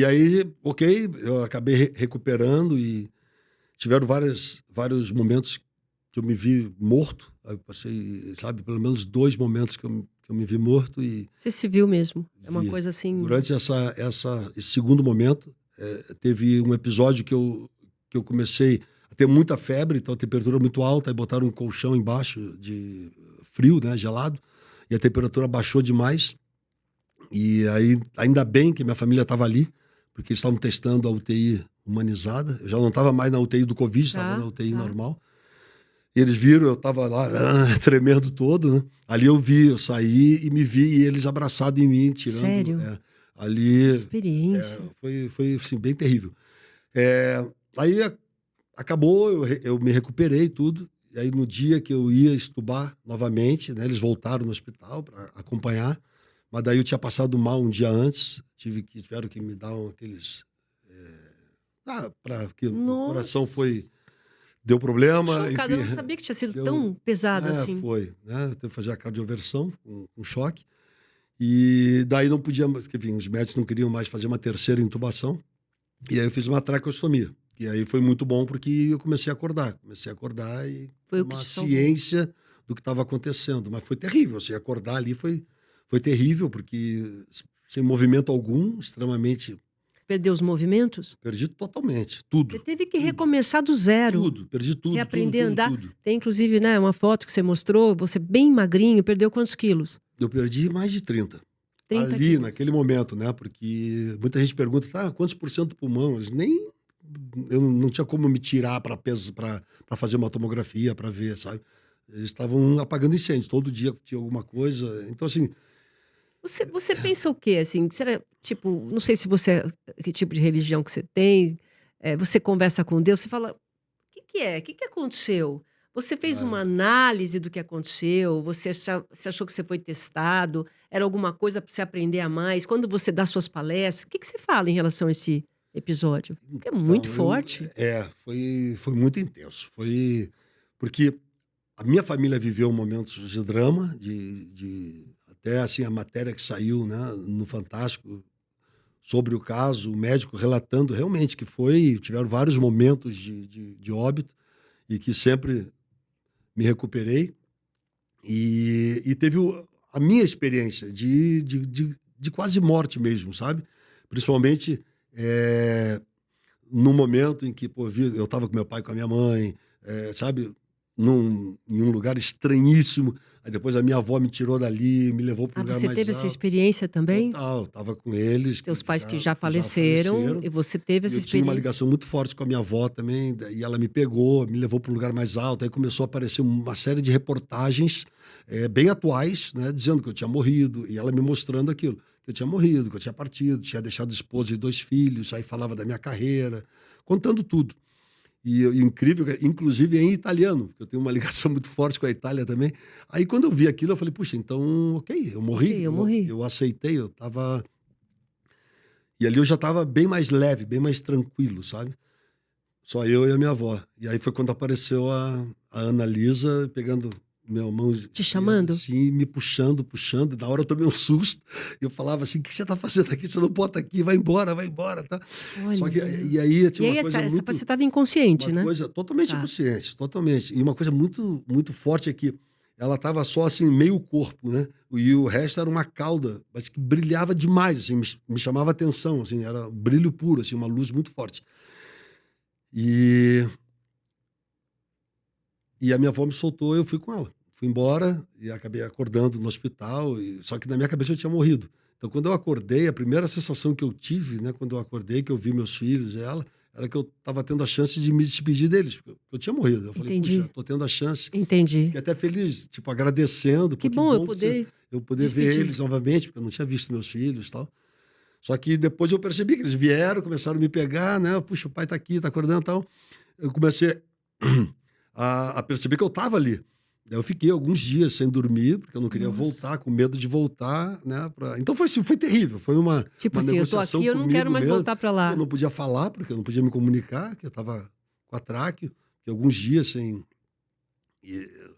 aí, ok, eu acabei recuperando e tiveram vários momentos que eu me vi morto. Eu passei, sabe, pelo menos 2 momentos que eu me vi morto. E Você se viu mesmo? É uma vi. coisa assim... Durante esse segundo momento, teve um episódio que eu comecei a ter muita febre, então a temperatura muito alta, aí botaram um colchão embaixo de frio, né, gelado, e a temperatura baixou demais. E aí, ainda bem que minha família estava ali, porque eles estavam testando a UTI humanizada. Eu já não estava mais na UTI do Covid, estava na UTI normal. E eles viram, eu estava lá tremendo todo, né? Ali eu saí e me vi, e eles abraçados em mim, tirando... Sério? Ali... Experiência. Foi assim, bem terrível. Aí acabou, eu me recuperei tudo. E aí no dia que eu ia estubar novamente, né, eles voltaram no hospital para acompanhar. Mas daí eu tinha passado mal um dia antes, tiveram que me dar aqueles... que o coração deu problema. Chocada, eu não sabia que tinha sido tão pesado assim. Foi, né? Teve que fazer a cardioversão com choque. E daí não podia, enfim, os médicos não queriam mais fazer uma terceira intubação. E aí eu fiz uma traqueostomia. E aí foi muito bom porque eu comecei a acordar. E foi uma ciência do que estava acontecendo. Mas foi terrível, assim, acordar ali foi terrível, porque sem movimento algum, extremamente... Perdeu os movimentos? Perdi totalmente, tudo. Você teve que recomeçar do zero. Tudo, perdi tudo. Reaprender a andar. Tudo. Tem, inclusive, né, uma foto que você mostrou, você bem magrinho, perdeu quantos quilos? Eu perdi mais de 30. 30 ali, quilos. Naquele momento, né? Porque muita gente pergunta, quantos por cento do pulmão? Eu não tinha como me tirar para fazer uma tomografia, para ver, sabe? Eles estavam apagando incêndio, todo dia tinha alguma coisa. Então, assim... Você pensa o quê, assim? Será, tipo, não sei se que tipo de religião que você tem, você conversa com Deus, você fala, o que aconteceu? Você fez uma análise do que aconteceu? Você achou que você foi testado? Era alguma coisa para você aprender a mais? Quando você dá suas palestras, o que você fala em relação a esse episódio? Porque é muito forte. Foi muito intenso. Foi porque a minha família viveu momentos de drama, até assim, a matéria que saiu, né, no Fantástico sobre o caso, o médico relatando realmente que tiveram vários momentos de óbito e que sempre me recuperei. E teve a minha experiência de quase morte mesmo, sabe? Principalmente no momento em que eu estava com meu pai e com a minha mãe, sabe? Em um lugar estranhíssimo. Aí depois a minha avó me tirou dali, me levou para um lugar mais alto. Você teve essa experiência também? Total, estava com eles. Teus pais que já faleceram, e você teve essa experiência. Eu tinha uma ligação muito forte com a minha avó também, e ela me pegou, me levou para um lugar mais alto. Aí começou a aparecer uma série de reportagens bem atuais, né, dizendo que eu tinha morrido, e ela me mostrando aquilo, que eu tinha morrido, que eu tinha partido, tinha deixado esposa e 2 filhos, aí falava da minha carreira, contando tudo. E incrível, inclusive em italiano, porque eu tenho uma ligação muito forte com a Itália também. Aí quando eu vi aquilo, eu falei, puxa, então, ok, eu morri. Okay, eu morri. Eu aceitei, eu tava... E ali eu já estava bem mais leve, bem mais tranquilo, sabe? Só eu e a minha avó. E aí foi quando apareceu a Ana Lisa pegando minha mão... Te chamando? Assim, me puxando. Da hora eu tomei um susto. Eu falava assim, o que você está fazendo aqui? Você não pode estar aqui, vai embora, tá? Olha. Só que, e aí tinha uma coisa muito... Você estava inconsciente, né? Uma coisa totalmente inconsciente, totalmente. E uma coisa muito, muito forte é que ela estava só assim, meio corpo, né? E o resto era uma cauda, mas que brilhava demais, assim, me chamava atenção, assim, era brilho puro, assim, uma luz muito forte. E a minha avó me soltou, eu fui com ela. Fui embora e acabei acordando no hospital, só que na minha cabeça eu tinha morrido. Então, quando eu acordei, a primeira sensação que eu tive, né, quando eu acordei, que eu vi meus filhos e ela, era que eu estava tendo a chance de me despedir deles, porque eu tinha morrido. Eu falei, puxa, estou tendo a chance. Entendi. Fiquei até feliz, tipo, agradecendo. Que bom eu poder ver eles novamente, porque eu não tinha visto meus filhos e tal. Só que depois eu percebi que eles vieram, começaram a me pegar, né? Puxa, o pai está aqui, está acordando e tal. Eu comecei a perceber que eu estava ali. Daí eu fiquei alguns dias sem dormir, porque eu não queria Nossa. voltar, com medo de voltar, né? Então foi assim, foi terrível. Foi uma Tipo assim, eu tô negociação aqui, eu não quero comigo mais mesmo. voltar para lá. Eu não podia falar, porque eu não podia me comunicar, que eu estava com a tráqueo, que alguns dias sem...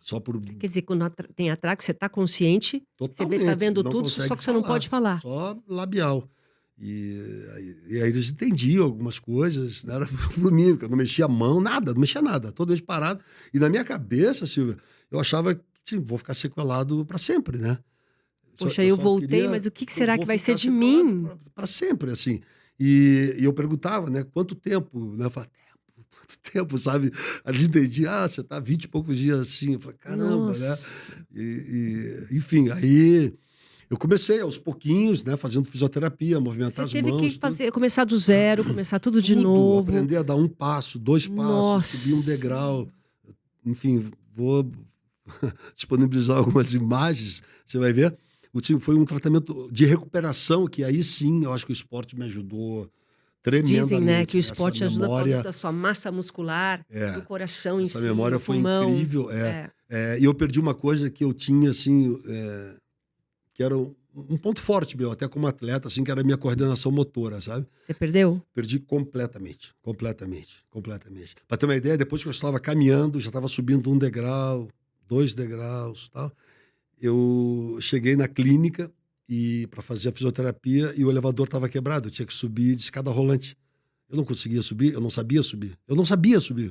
só por... Quer dizer, quando tem atraco, você está consciente, Totalmente. você está vendo não tudo, consegue só que você não pode falar. Só labial. E aí eles entendiam algumas coisas, não era por mim, porque eu não mexia a mão, nada, não mexia nada, totalmente parado. E na minha cabeça, Silvia, eu achava que sim, vou ficar sequelado para sempre, né? Poxa, eu só voltei, queria- mas o que eu será vou que vai ser ficar de mim? Para sempre, assim. E eu perguntava, né, quanto tempo, né? Eu falava, quanto tempo, sabe? A gente entendia, você tá 20 e poucos dias assim. Eu falei, caramba, né? Nossa. Enfim, aí eu comecei aos pouquinhos, né, fazendo fisioterapia, movimentar Você as teve mãos. que tudo. fazer, começar do zero, começar tudo de Tudo, novo. aprender a dar um passo, 2 passos, Nossa. subir um degrau. Enfim, vou disponibilizar algumas imagens, você vai ver. Foi um tratamento de recuperação, que aí sim, eu acho que o esporte me ajudou tremendamente. Dizem, né, que o Essa esporte ajuda por memória, causa da sua massa muscular, do coração em essa si, memória o foi pulmão. incrível. É. E eu perdi uma coisa que eu tinha, assim, que era um ponto forte meu, até como atleta, assim, que era a minha coordenação motora, sabe? Você perdeu? Perdi completamente. Para ter uma ideia, depois que eu estava caminhando, já estava subindo 1 degrau, 2 degraus, tal. Eu cheguei na clínica e para fazer a fisioterapia e o elevador estava quebrado, eu tinha que subir de escada rolante. Eu não conseguia subir, eu não sabia subir.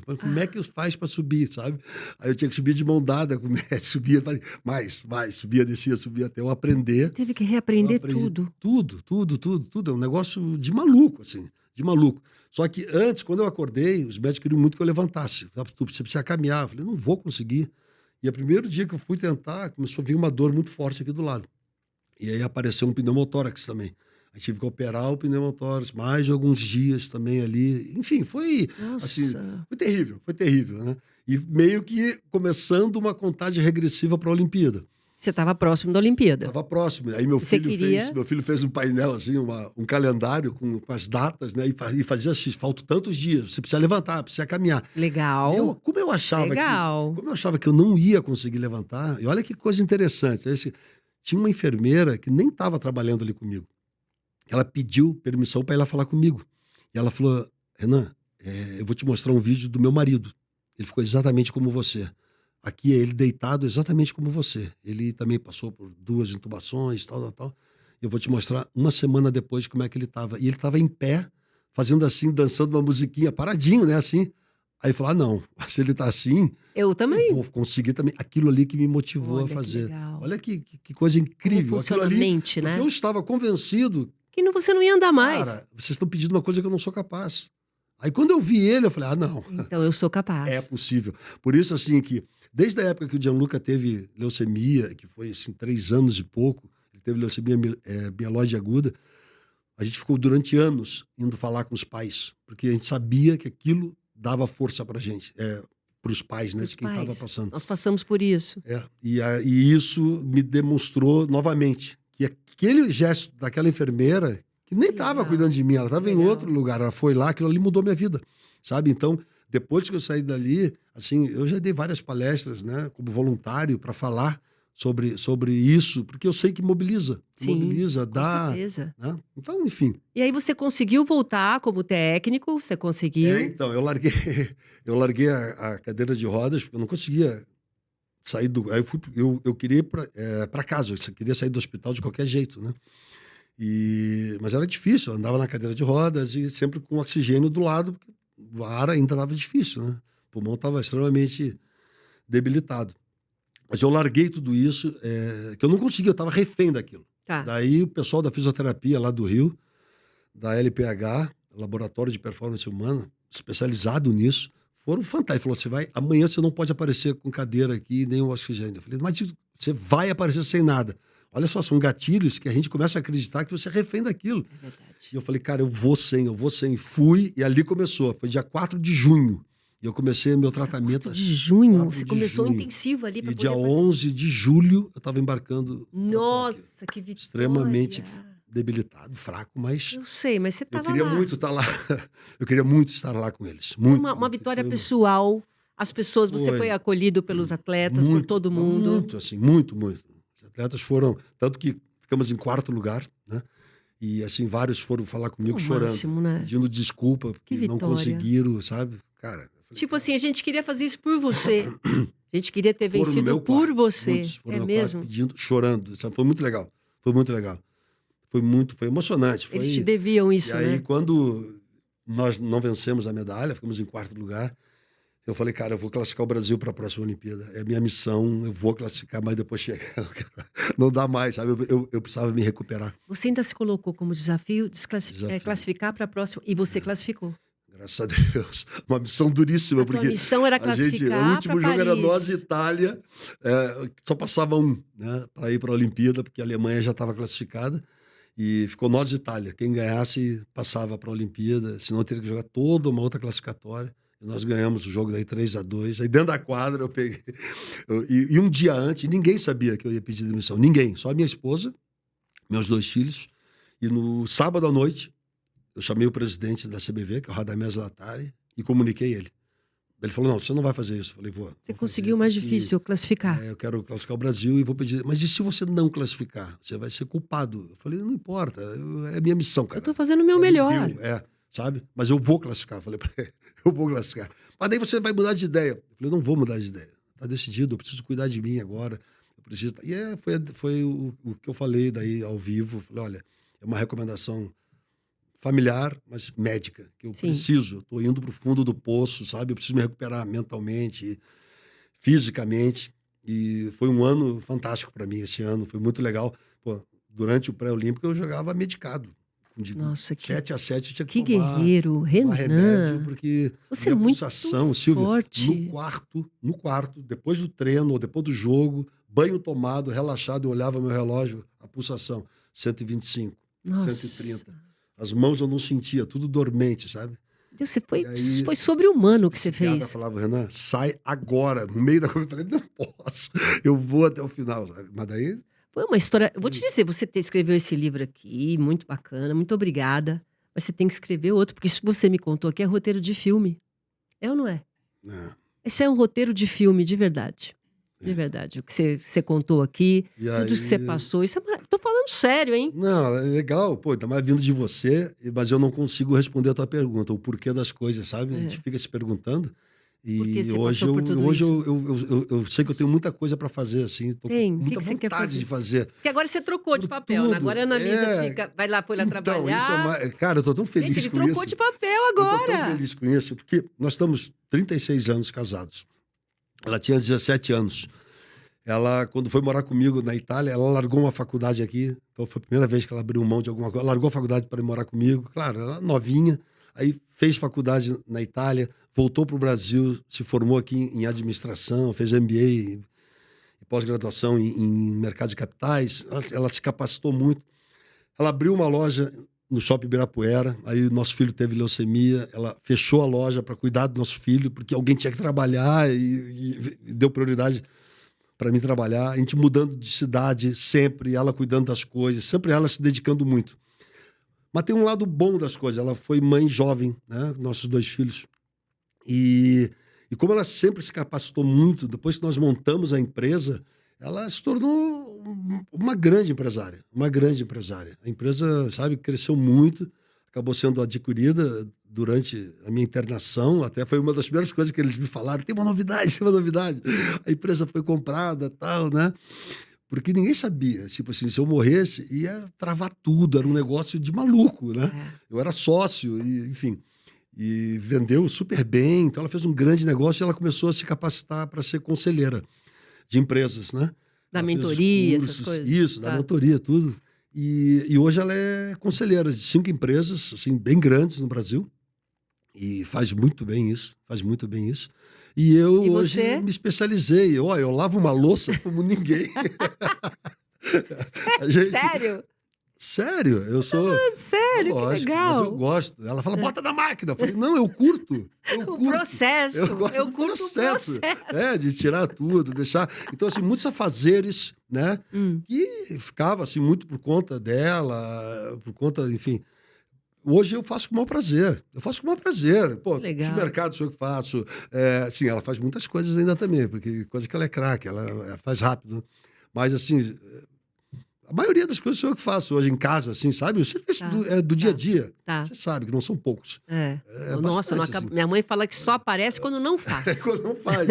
Mas como é que faz para subir, sabe? Aí eu tinha que subir de mão dada com o médico, subia, mais, subia, descia, subia, até eu aprender. Teve que reaprender Eu aprendi tudo. Tudo. É um negócio de maluco, assim, de maluco. Só que antes, quando eu acordei, os médicos queriam muito que eu levantasse. Você precisa caminhar. Eu falei, não vou conseguir. E o primeiro dia que eu fui tentar, começou a vir uma dor muito forte aqui do lado. E aí apareceu um pneumotórax também. Aí tive que operar o pneumotórax, mais de alguns dias também ali. Enfim, foi Nossa. assim, foi terrível, né? E meio que começando uma contagem regressiva para a Olimpíada. Você estava próximo da Olimpíada. Estava próximo. Aí meu Você filho fez um painel, assim, um calendário com as datas, né? E fazia assim, faltam tantos dias, você precisa levantar, precisa caminhar. Legal. Como eu achava que eu não ia conseguir levantar, e olha que coisa interessante. Tinha uma enfermeira que nem estava trabalhando ali comigo. Ela pediu permissão para ir lá falar comigo. E ela falou, Renan, eu vou te mostrar um vídeo do meu marido. Ele ficou exatamente como você. Aqui é ele deitado exatamente como você. Ele também passou por 2 intubações, tal. Eu vou te mostrar uma semana depois como é que ele estava. E ele estava em pé, fazendo assim, dançando uma musiquinha, paradinho, né, assim. Aí falou, não, se ele está assim... Eu também. Eu vou conseguir também. Aquilo ali que me motivou a fazer. Olha que coisa incrível. Como funciona Aquilo ali, a mente, né? porque eu estava convencido... Que você não ia andar mais. Cara, vocês estão pedindo uma coisa que eu não sou capaz. Aí quando eu vi ele, eu falei, não. Então eu sou capaz. É possível. Por isso, assim, que desde a época que o Gianluca teve leucemia, que foi, assim, 3 anos e pouco, ele teve leucemia mieloide aguda, a gente ficou durante anos indo falar com os pais, porque a gente sabia que aquilo dava força pra gente, para os pais, né, de quem estava passando. Nós passamos por isso. E isso me demonstrou novamente que aquele gesto daquela enfermeira, que nem estava cuidando de mim, ela estava em outro lugar, ela foi lá, aquilo ali mudou minha vida, sabe? Então, depois que eu saí dali, assim, eu já dei várias palestras, né, como voluntário, para falar sobre isso, porque eu sei que mobiliza. Sim, mobiliza, dá. Com certeza. Né? Então, enfim. E aí você conseguiu voltar como técnico? Você conseguiu? Então, eu larguei a cadeira de rodas, porque eu não conseguia sair do... Aí eu queria ir para casa, eu queria sair do hospital de qualquer jeito, né? Mas era difícil, eu andava na cadeira de rodas e sempre com oxigênio do lado, porque o ar ainda estava difícil, né? O pulmão estava extremamente debilitado. Mas eu larguei tudo isso, que eu não conseguia, eu estava refém daquilo. Tá. Daí o pessoal da fisioterapia lá do Rio, da LPH, Laboratório de Performance Humana, especializado nisso, foram fantásticos. Falou, amanhã você não pode aparecer com cadeira aqui, nem o oxigênio. Eu falei, mas você vai aparecer sem nada. Olha só, são gatilhos que a gente começa a acreditar que você é refém daquilo. É verdade. E eu falei, cara, eu vou sem. Fui, e ali começou. Foi dia 4 de junho. E eu comecei meu tratamento. 4 de junho? 4 Você de começou junho. intensivo ali para E poder dia 11 de julho, eu estava embarcando. Nossa, que vitória. Extremamente debilitado, fraco, mas... Eu sei, mas você estava lá. Eu queria muito estar lá com eles. Muito, uma vitória pessoal As pessoas, você foi acolhido pelos atletas, por todo mundo? Muito, assim, muito. Os atletas foram... Tanto que ficamos em 4º lugar, né? E, assim, vários foram falar comigo chorando. Máximo, né? Pedindo desculpa, porque não conseguiram, sabe? Cara... Falei, tipo assim, a gente queria fazer isso por você. A gente queria ter vencido por você. É mesmo? Pedindo, chorando. Sabe? Foi muito legal. Foi emocionante. Eles te deviam isso, né? E aí, né? quando nós não vencemos a medalha, ficamos em 4º lugar, eu falei, cara, eu vou classificar o Brasil para a próxima Olimpíada. É a minha missão, eu vou classificar, mas depois chega. Não dá mais, sabe? Eu precisava me recuperar. Você ainda se colocou como desafio classificar para a próxima, e você classificou. Graças a Deus. Uma missão duríssima. A missão era classificar o último jogo era nós e Itália. Só passava um, né, para ir para a Olimpíada, porque a Alemanha já estava classificada. E ficou nós e Itália. Quem ganhasse passava para a Olimpíada. Senão teria que jogar toda uma outra classificatória. E nós ganhamos o jogo daí 3-2. Aí dentro da quadra eu peguei... E um dia antes, ninguém sabia que eu ia pedir demissão. Ninguém. Só a minha esposa, meus 2 filhos. E no sábado à noite, eu chamei o presidente da CBV, que é o Radamés Latari, e comuniquei ele. Ele falou, não, você não vai fazer isso. Eu falei, vou. Você conseguiu o mais difícil, classificar. Eu quero classificar o Brasil e vou pedir... Mas e se você não classificar? Você vai ser culpado. Eu falei, não importa, é minha missão, cara. Eu tô fazendo o meu melhor. Sabe? Mas eu vou classificar. Eu falei pra ele, eu vou classificar. Mas daí você vai mudar de ideia. Eu falei, não vou mudar de ideia. Tá decidido, eu preciso cuidar de mim agora. Eu preciso... E foi o que eu falei daí ao vivo. Eu falei, olha, é uma recomendação familiar, mas médica, que eu preciso. Estou indo para o fundo do poço, sabe? Eu preciso me recuperar mentalmente, fisicamente. E foi um ano fantástico para mim esse ano, foi muito legal. Pô, durante o pré-olímpico eu jogava medicado. Nossa, 7 a 7 eu tinha que que tomar guerreiro, Renan. Remédio, porque você é muito pulsação, forte. Silvia, no quarto, depois do treino ou depois do jogo, banho tomado, relaxado, eu olhava meu relógio, a pulsação, 125, Nossa. 130. As mãos eu não sentia, tudo dormente, sabe? Deus, foi sobre-humano o que você fez. Eu falava, Renan, sai agora, no meio da coisa. Eu falei, não posso, eu vou até o final, sabe? Mas daí... Foi uma história... Eu vou te dizer, você escreveu esse livro aqui, muito bacana, muito obrigada. Mas você tem que escrever outro, porque isso que você me contou aqui é roteiro de filme. É ou não é? Esse é um roteiro de filme, de verdade. De verdade. O que você contou aqui, tudo que você passou. Isso tô falando sério, hein? Não, é legal. Pô, tá mais vindo de você, mas eu não consigo responder a tua pergunta, o porquê das coisas, sabe? A gente fica se perguntando. E hoje eu sei que eu tenho muita coisa para fazer, assim. Tô com muita vontade de fazer. Porque agora você trocou de papel, né? Agora a Analisa vai lá trabalhar. Isso cara, eu tô tão feliz com isso. Ele trocou de papel agora. Eu tô tão feliz com isso, porque nós estamos 36 anos casados. Ela tinha 17 anos. Ela, quando foi morar comigo na Itália, ela largou uma faculdade aqui. Então foi a primeira vez que ela abriu mão de alguma coisa. Ela largou a faculdade para ir morar comigo. Claro, ela novinha. Aí fez faculdade na Itália, voltou para o Brasil, se formou aqui em administração, fez MBA e pós-graduação em mercado de capitais. Ela se capacitou muito. Ela abriu uma loja no Shopping Ibirapuera, aí nosso filho teve leucemia, ela fechou a loja para cuidar do nosso filho, porque alguém tinha que trabalhar e deu prioridade para mim trabalhar. A gente mudando de cidade sempre, ela cuidando das coisas, sempre ela se dedicando muito. Mas tem um lado bom das coisas. Ela foi mãe jovem, né? Nossos 2 filhos. E como ela sempre se capacitou muito, depois que nós montamos a empresa, ela se tornou uma grande empresária. Uma grande empresária. A empresa, sabe, cresceu muito, acabou sendo adquirida durante a minha internação. Até foi uma das primeiras coisas que eles me falaram. Tem uma novidade. A empresa foi comprada, tal, né? Porque ninguém sabia, tipo assim, se eu morresse, ia travar tudo, era um negócio de maluco, né? Eu era sócio, enfim, e vendeu super bem, então ela fez um grande negócio e ela começou a se capacitar para ser conselheira de empresas, né? Da mentoria, essas coisas. Isso, da mentoria, tudo. E hoje ela é conselheira de 5 empresas, assim, bem grandes no Brasil, e faz muito bem isso. E eu hoje me especializei. Eu lavo uma louça como ninguém. Sério? Sério, eu sou... sério, lógico, que legal. Mas eu gosto. Ela fala, bota na máquina. Eu falei, não, eu curto. O processo. Eu curto o processo. De tirar tudo, deixar... Então, assim, muitos afazeres, né? E ficava, assim, muito por conta dela, por conta, enfim... Hoje eu faço com o maior prazer. Eu faço com o maior prazer. Pô, Legal. supermercado sou eu que faço. Sim, ela faz muitas coisas ainda também, porque coisa que ela é craque, ela faz rápido. Mas, assim, a maioria das coisas sou eu que faço hoje em casa, assim, sabe? O serviço Tá, do dia a dia. tá. Você sabe que não são poucos. Nossa, não bastante, acaba... assim. minha mãe fala que só aparece quando não faz. Quando não faz,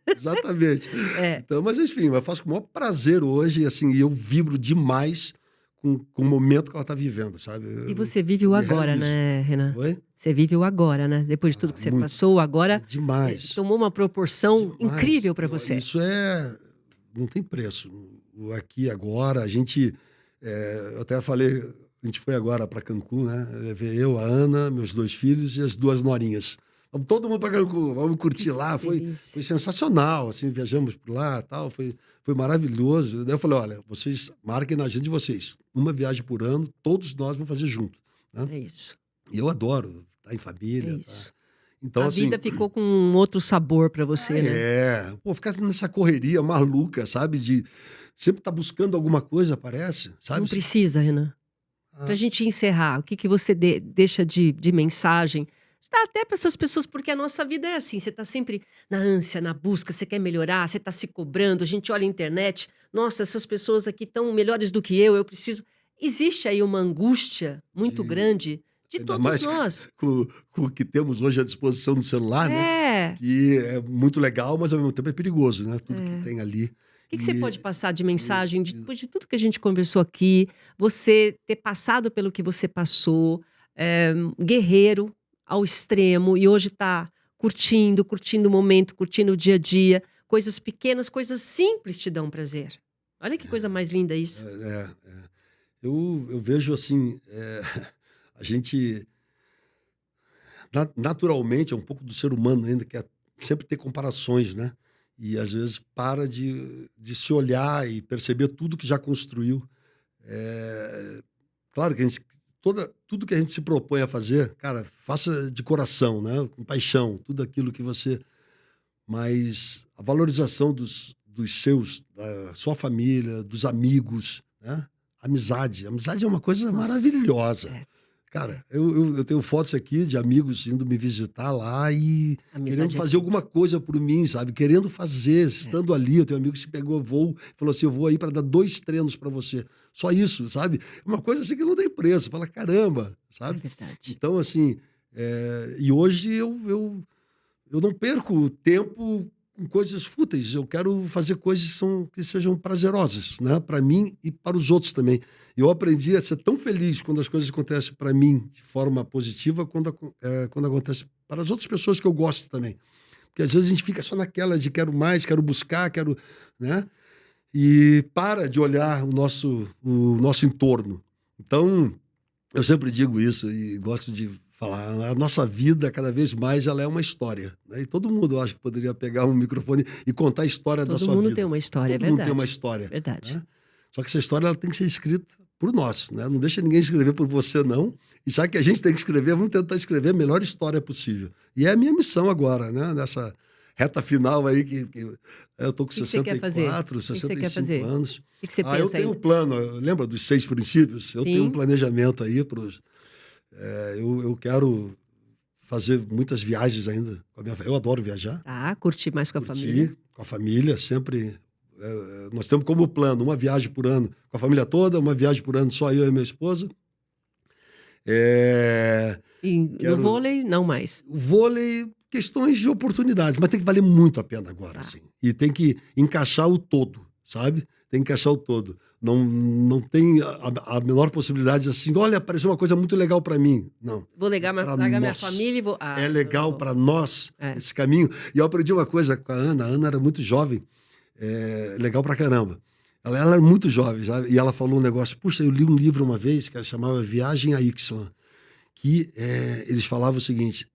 exatamente. É. Então, mas enfim, eu faço com o maior prazer hoje, assim, e eu vibro demais com o momento que ela está vivendo, sabe? E você vive o me agora, realizo. né, Renan? Oi? Você vive o agora, né? Depois de tudo que você muito. passou, o agora Demais. tomou uma proporção Demais. incrível para você. Isso não tem preço. O aqui agora, a gente, eu até falei, a gente foi agora para Cancún, né? Levei eu, a Ana, meus 2 filhos e as 2 norinhas. Vamos todo mundo para Cancún, vamos curtir lá. Foi sensacional, assim, viajamos por lá, tal, foi maravilhoso. Daí eu falei, olha, vocês marquem na agenda de vocês, uma viagem por ano, todos nós vamos fazer junto. Né? É isso. E eu adoro estar em família. É isso. Então, a assim, vida ficou com um outro sabor para você, né? Pô, ficar nessa correria maluca, sabe? De sempre estar buscando alguma coisa, parece, sabe? Não precisa, Renan. Para a gente encerrar, o que você deixa de mensagem? Dá até para essas pessoas, porque a nossa vida é assim, você está sempre na ânsia, na busca, você quer melhorar, você está se cobrando, a gente olha a internet, nossa, essas pessoas aqui estão melhores do que eu preciso... Existe aí uma angústia muito grande de Ainda todos mais nós. Com o que temos hoje à disposição no celular, né? Que é muito legal, mas ao mesmo tempo é perigoso, né? Tudo que tem ali. O que você pode passar de mensagem, depois de tudo que a gente conversou aqui, você ter passado pelo que você passou, guerreiro ao extremo, e hoje está curtindo o momento, curtindo o dia a dia, coisas pequenas, coisas simples te dão prazer. Olha que coisa mais linda isso. Eu vejo assim, a gente naturalmente é um pouco do ser humano ainda, que é sempre ter comparações, né? E às vezes para de se olhar e perceber tudo que já construiu. Claro que tudo que a gente se propõe a fazer, cara, faça de coração, né? Com paixão, tudo aquilo que você... Mas a valorização dos seus, da sua família, dos amigos, né? Amizade é uma coisa maravilhosa. Cara, eu tenho fotos aqui de amigos indo me visitar lá e querendo fazer alguma coisa por mim, sabe? Querendo fazer, estando ali. Eu tenho um amigo que pegou voo e falou assim, eu vou aí para dar 2 treinos para você. Só isso, sabe? Uma coisa assim que não tem preço. Fala, caramba, sabe? É verdade. Então, assim, e hoje eu não perco tempo com coisas fúteis. Eu quero fazer coisas que sejam prazerosas, né? Para mim e para os outros também. Eu aprendi a ser tão feliz quando as coisas acontecem para mim de forma positiva, quando acontece para as outras pessoas que eu gosto também. Porque às vezes a gente fica só naquela de quero mais, quero buscar, quero, né? E para de olhar o nosso entorno. Então, eu sempre digo isso e gosto de falar, a nossa vida, cada vez mais, ela é uma história. Né? E todo mundo, eu acho, que poderia pegar um microfone e contar a história da sua vida. Todo mundo tem uma história, todo mundo tem uma história. Verdade. Né? Só que essa história ela tem que ser escrita por nós. Né? Não deixa ninguém escrever por você, não. E já que a gente tem que escrever, vamos tentar escrever a melhor história possível. E é a minha missão agora, né? Nessa reta final aí, que eu estou com 64, 65 anos. O que você pensa eu tenho um plano. Lembra dos 6 princípios? Eu tenho um planejamento aí para os... eu quero fazer muitas viagens ainda com a minha família. Eu adoro viajar. Curtir mais com a família. Com a família, sempre. Nós temos como plano uma viagem por ano com a família toda, uma viagem por ano só eu e minha esposa. No vôlei, não mais. O vôlei, questões de oportunidades, mas tem que valer muito a pena agora. Assim. E tem que encaixar o todo, sabe? Tem que encaixar o todo. Não tem a menor possibilidade assim, olha, apareceu uma coisa muito legal para mim. Não. Vou largar minha família e vou... é legal para nós esse caminho. E eu aprendi uma coisa com a Ana. A Ana era muito jovem. Legal pra caramba. Ela era muito jovem, sabe? E ela falou um negócio. Puxa, eu li um livro uma vez que ela chamava Viagem a Ixtlan. Que eles falavam o seguinte: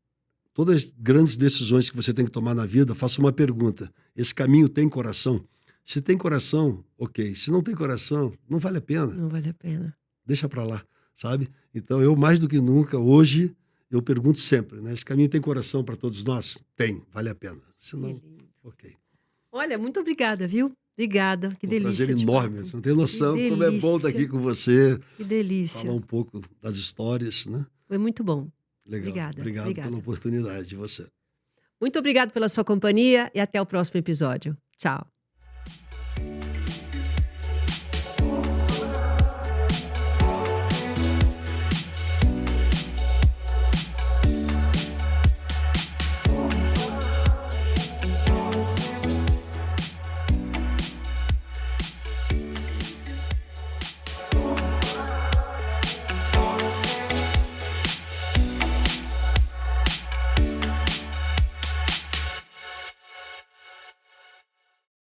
todas as grandes decisões que você tem que tomar na vida, faça uma pergunta. Esse caminho tem coração? Se tem coração, ok. Se não tem coração, não vale a pena. Não vale a pena. Deixa pra lá, sabe? Então, eu mais do que nunca, hoje, eu pergunto sempre, né? Esse caminho tem coração para todos nós? Tem, vale a pena. Se não, ok. Olha, muito obrigada, viu? Obrigada, que delícia. Prazer enorme, você não tem noção como é bom estar aqui com você. Que delícia. Falar um pouco das histórias, né? Foi muito bom. Legal. Obrigada. Obrigado pela oportunidade de você. Muito obrigado pela sua companhia e até o próximo episódio. Tchau.